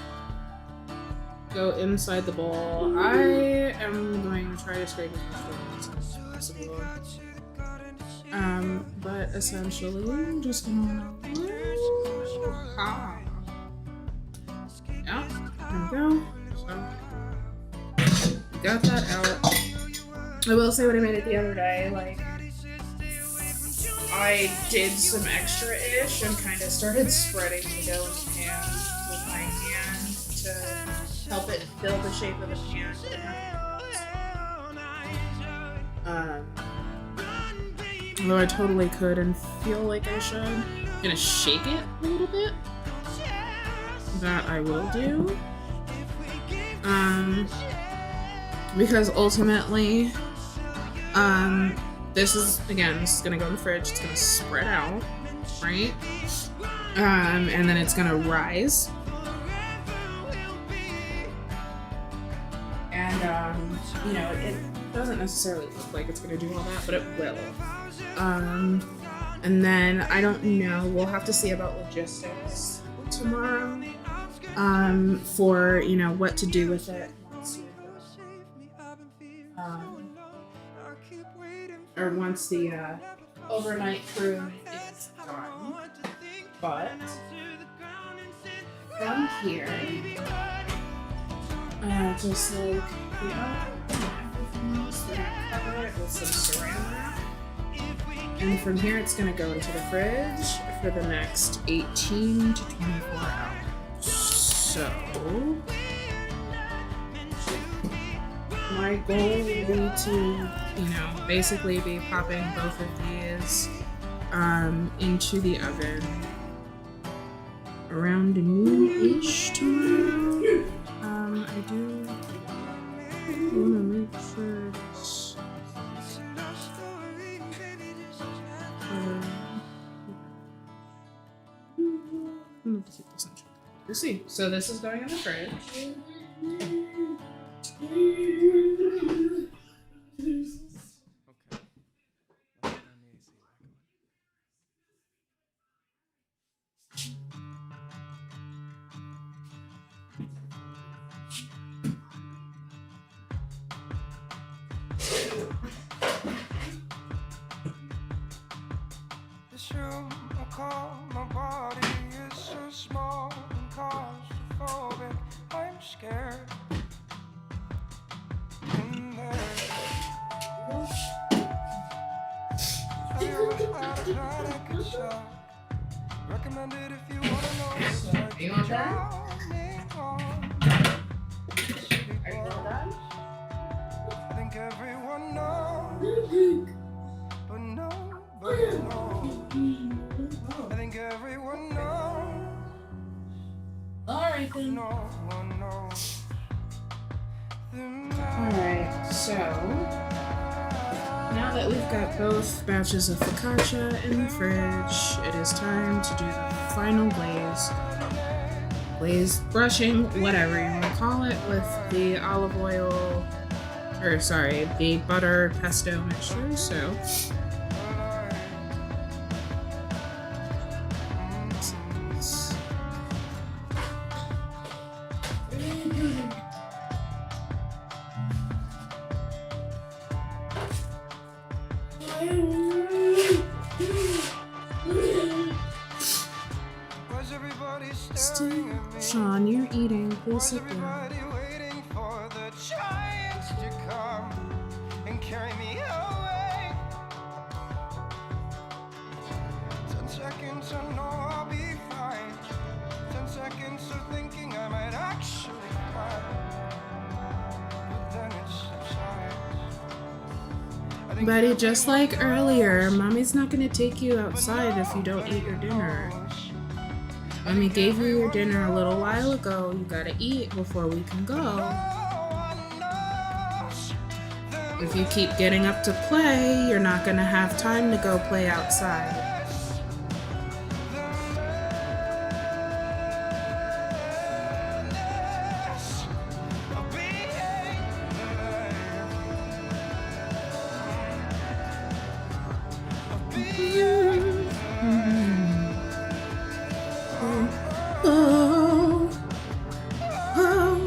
go inside the bowl. I am going to try to scrape as much as possible. But essentially, I'm just gonna. Yeah, there we go. So, got that out. I will say when I made it the other day, like, I did some extra-ish and kind of started spreading the dough in the pan with my hand to help it fill the shape of the pan. Although I totally could and feel like I should. I'm gonna shake it a little bit. That I will do. Because ultimately, this is gonna go in the fridge, it's gonna spread out, right? And then it's gonna rise. You know, it doesn't necessarily look like it's gonna do all that, but it will. And then I don't know, we'll have to see about logistics tomorrow, for, you know, what to do with it or once the overnight crew is gone. But from here, just like the everything else, we're gonna cover it with some saran wrap. And from here, it's gonna go into the fridge for the next 18 to 24 hours. So my goal will be to, you know, basically be popping both of these into the oven around noon-ish tomorrow. I do want to make sure it's we'll see. So this is going in the fridge. This room I call my body is so small and claustrophobic. I'm scared. In there. Recommended if you wanna know. Are you all done? Are you all done? I think everyone knows, but nobody knows. I think everyone knows. Alright then. No one knows. Alright, so now that we've got both batches of focaccia in the fridge, it is time to do the final glaze brushing, whatever you want to call it, with the olive oil, or sorry, the butter pesto mixture. So Was everybody staring at me? Sean, you're eating. Please sit down. Everybody waiting for the giants to come and carry me away. 10 seconds, I know I'll be fine. 10 seconds of thinking I might actually cry. But then it subsides. I think Buddy, just like earlier, Mommy's not gonna take you outside if you don't eat your dinner. Mommy gave you your dinner a little while ago. You gotta eat before we can go. If you keep getting up to play, you're not gonna have time to go play outside. Oh, oh.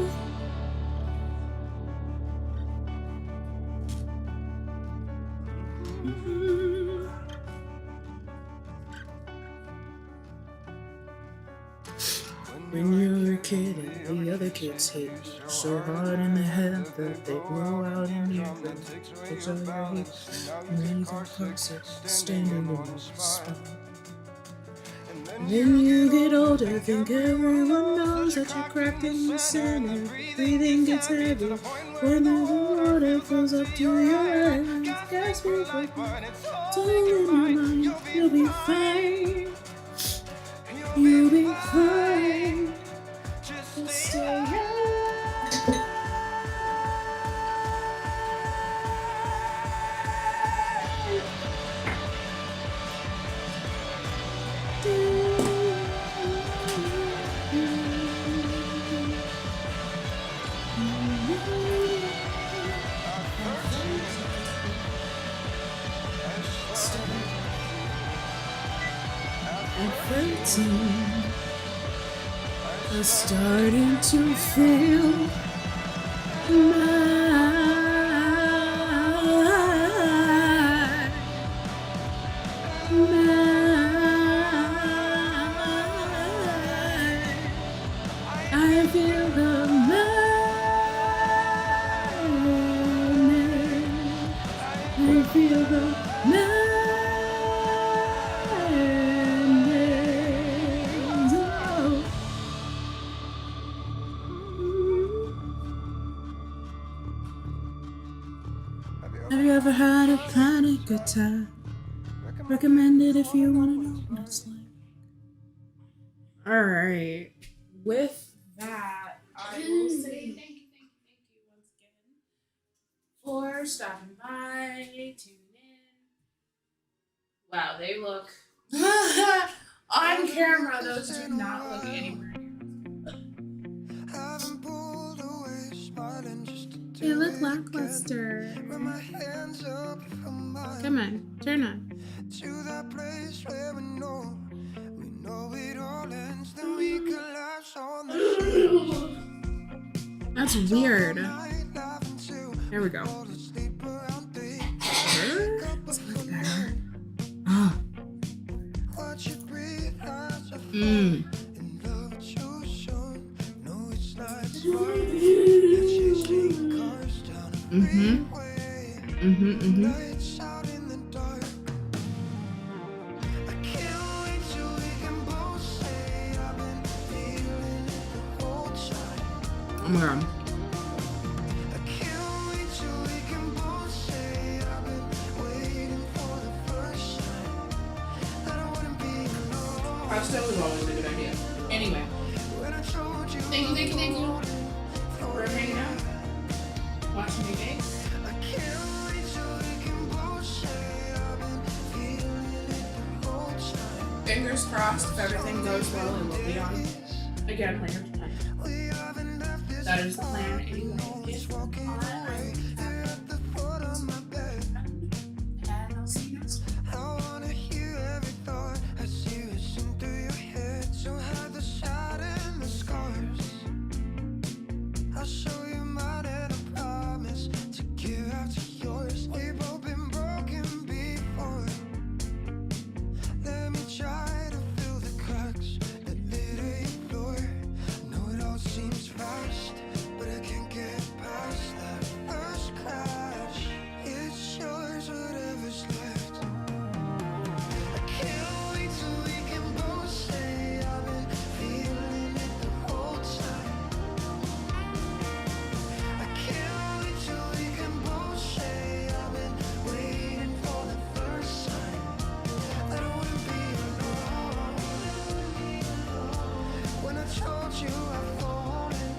When you're a kid and the other kids hit you so hard in the head that they blow out in your throat. It's all your hate, and then you got closer, standing in the spot. When you get older, think everyone knows that you're cracked in the center. Breathing gets heavy when the water fills up to your eyes. Gasping for breath, telling in your mind, you'll be fine. You'll be fine. Just stay young. 13. I'm starting to feel I feel the madness. I feel the madness. Oh. Have you ever had a panic attack? Recommend it if you want to know what it's like. All right. With that, I will say thank you once again for stopping by, tuning in. Wow, they look on camera. Those do not look anywhere near. Haven't pulled away, smiling just to They do look it lackluster. again. With my hands up from my Come on, turn on. to that place where we know it all ends. Then we collapse on the That's weird. night, laughing till There we go. fall asleep around 3. It's much better. Ah. Watch you breathe as I fall Mm. in love with you soon. No, it's not smart. You're chasing cars down a freeway. Lights out in the dark. I can't wait till we can both say I've been feeling it the whole time. Oh my god. I can't wait till we can both say I've been waiting for the first sign that I wouldn't be alone. Pasta was always a good idea. Anyway, When I told you thank you for hanging out, watching me bake. I can't wait till we can both say I've been feeling it the whole time. Fingers crossed if everything goes well and we'll be on again later tonight. We haven't left this That is the plan anyway. If walking not, away. You're at the foot of my bed. and I'll see you next time. I wanna hear every thought I see racing through your head. So hide the shot and the scars. I'll show you mine and I promise to give after yours. We've both been broken before. Let me try to fill the cracks that lit a floor. Know it all seems fast, but I can't get past that first crash. It's yours, whatever's left. I can't wait till we can both say I've been feeling it the whole time. I can't wait till we can both say I've been waiting for the first sign that I wouldn't be alone. When I told you I've fallen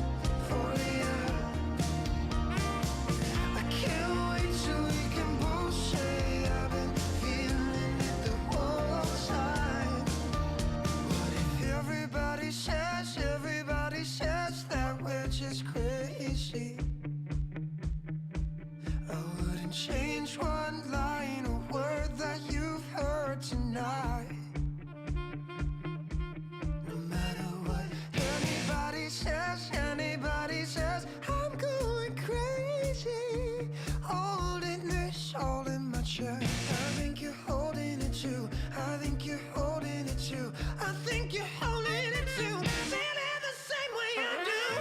for you, I can't wait till we can both say I've been feeling it the whole time. What if everybody says that we're just crazy? I wouldn't change one line or word that you've heard tonight. No matter what anybody says, I'm going crazy. Holding this all in my chest. I think you're holding it too. I think you're holding it too. I think you're holding it too. Feeling the same way I do.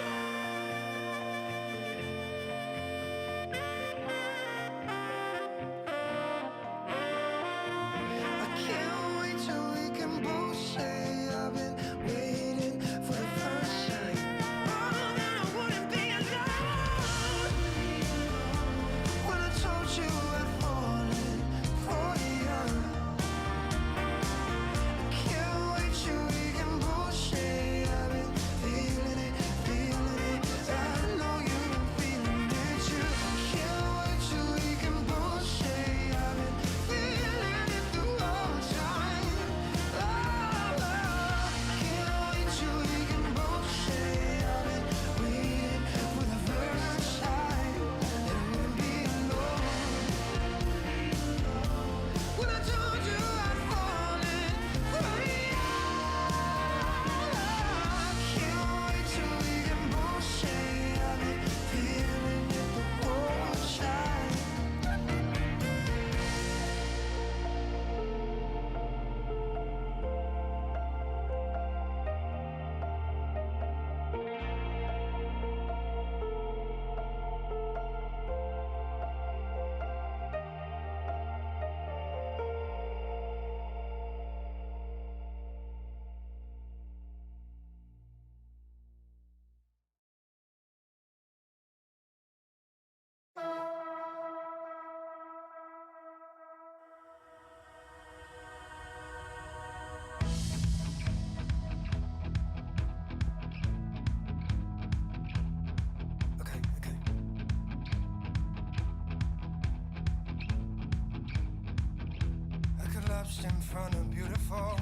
relapsed in front of beautiful.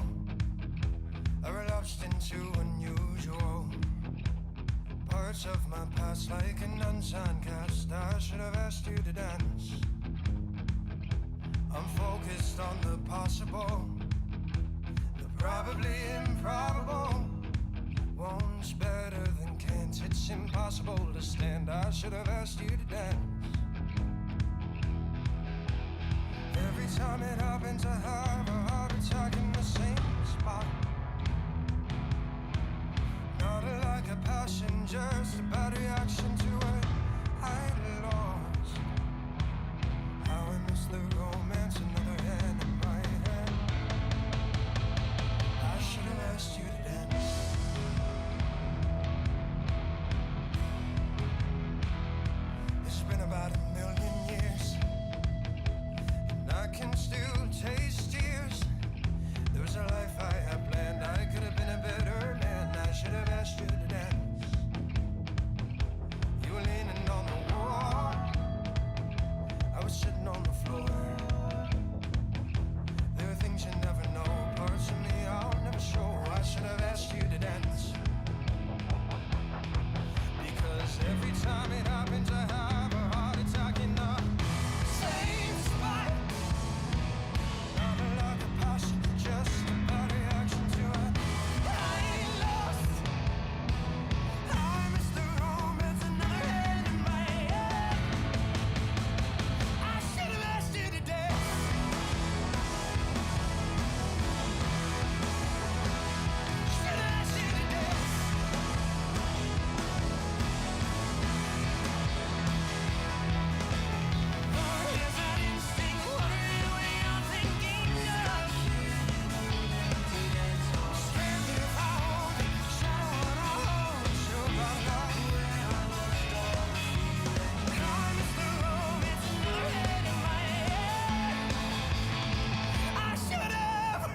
I relapsed into unusual. Parts of my past like an unsigned cast. I should have asked you to dance. I'm focused on the possible, the probably improbable. One's better than can't. It's impossible to stand. I should have asked you to dance. Every time it happens, I have a heart attack in the same spot. Not like a passenger, just a bad reaction to what I lost. How I miss the romance, another hand in my hand. I should have asked you to dance. It's been about 1,000,000 years, and I can still taste tears. There was a life I had planned. I could have been a better man. I should have asked you to dance. You were leaning on the wall, I was sitting on the floor. There are things you never know, parts of me I'll never show. I should have asked you to dance. Because every time it happens, I have a heart attack in the same spot. Not like a passion, just a bad reaction to it. I lost. I miss the romance, another hand in my head. I should have asked you to dance. Should have asked you to dance. Or is that instinct wondering what you're thinking of? Strength if I hold it, shadow when I hold you by love. I miss the romance, another head in my head. I should have.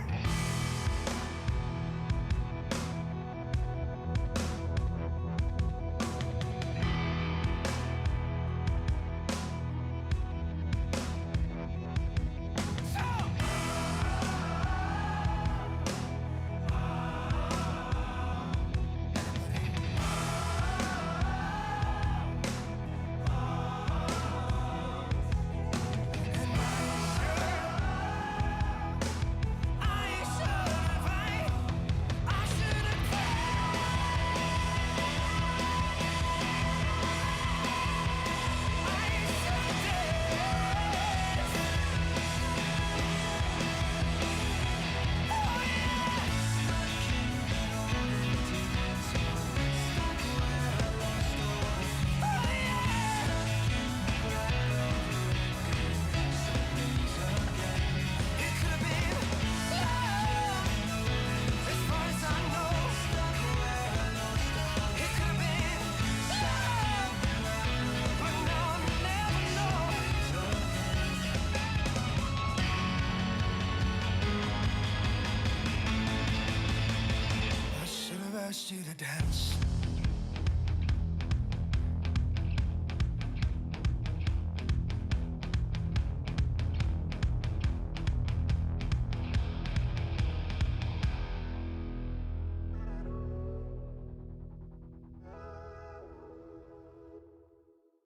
I should have asked you to dance.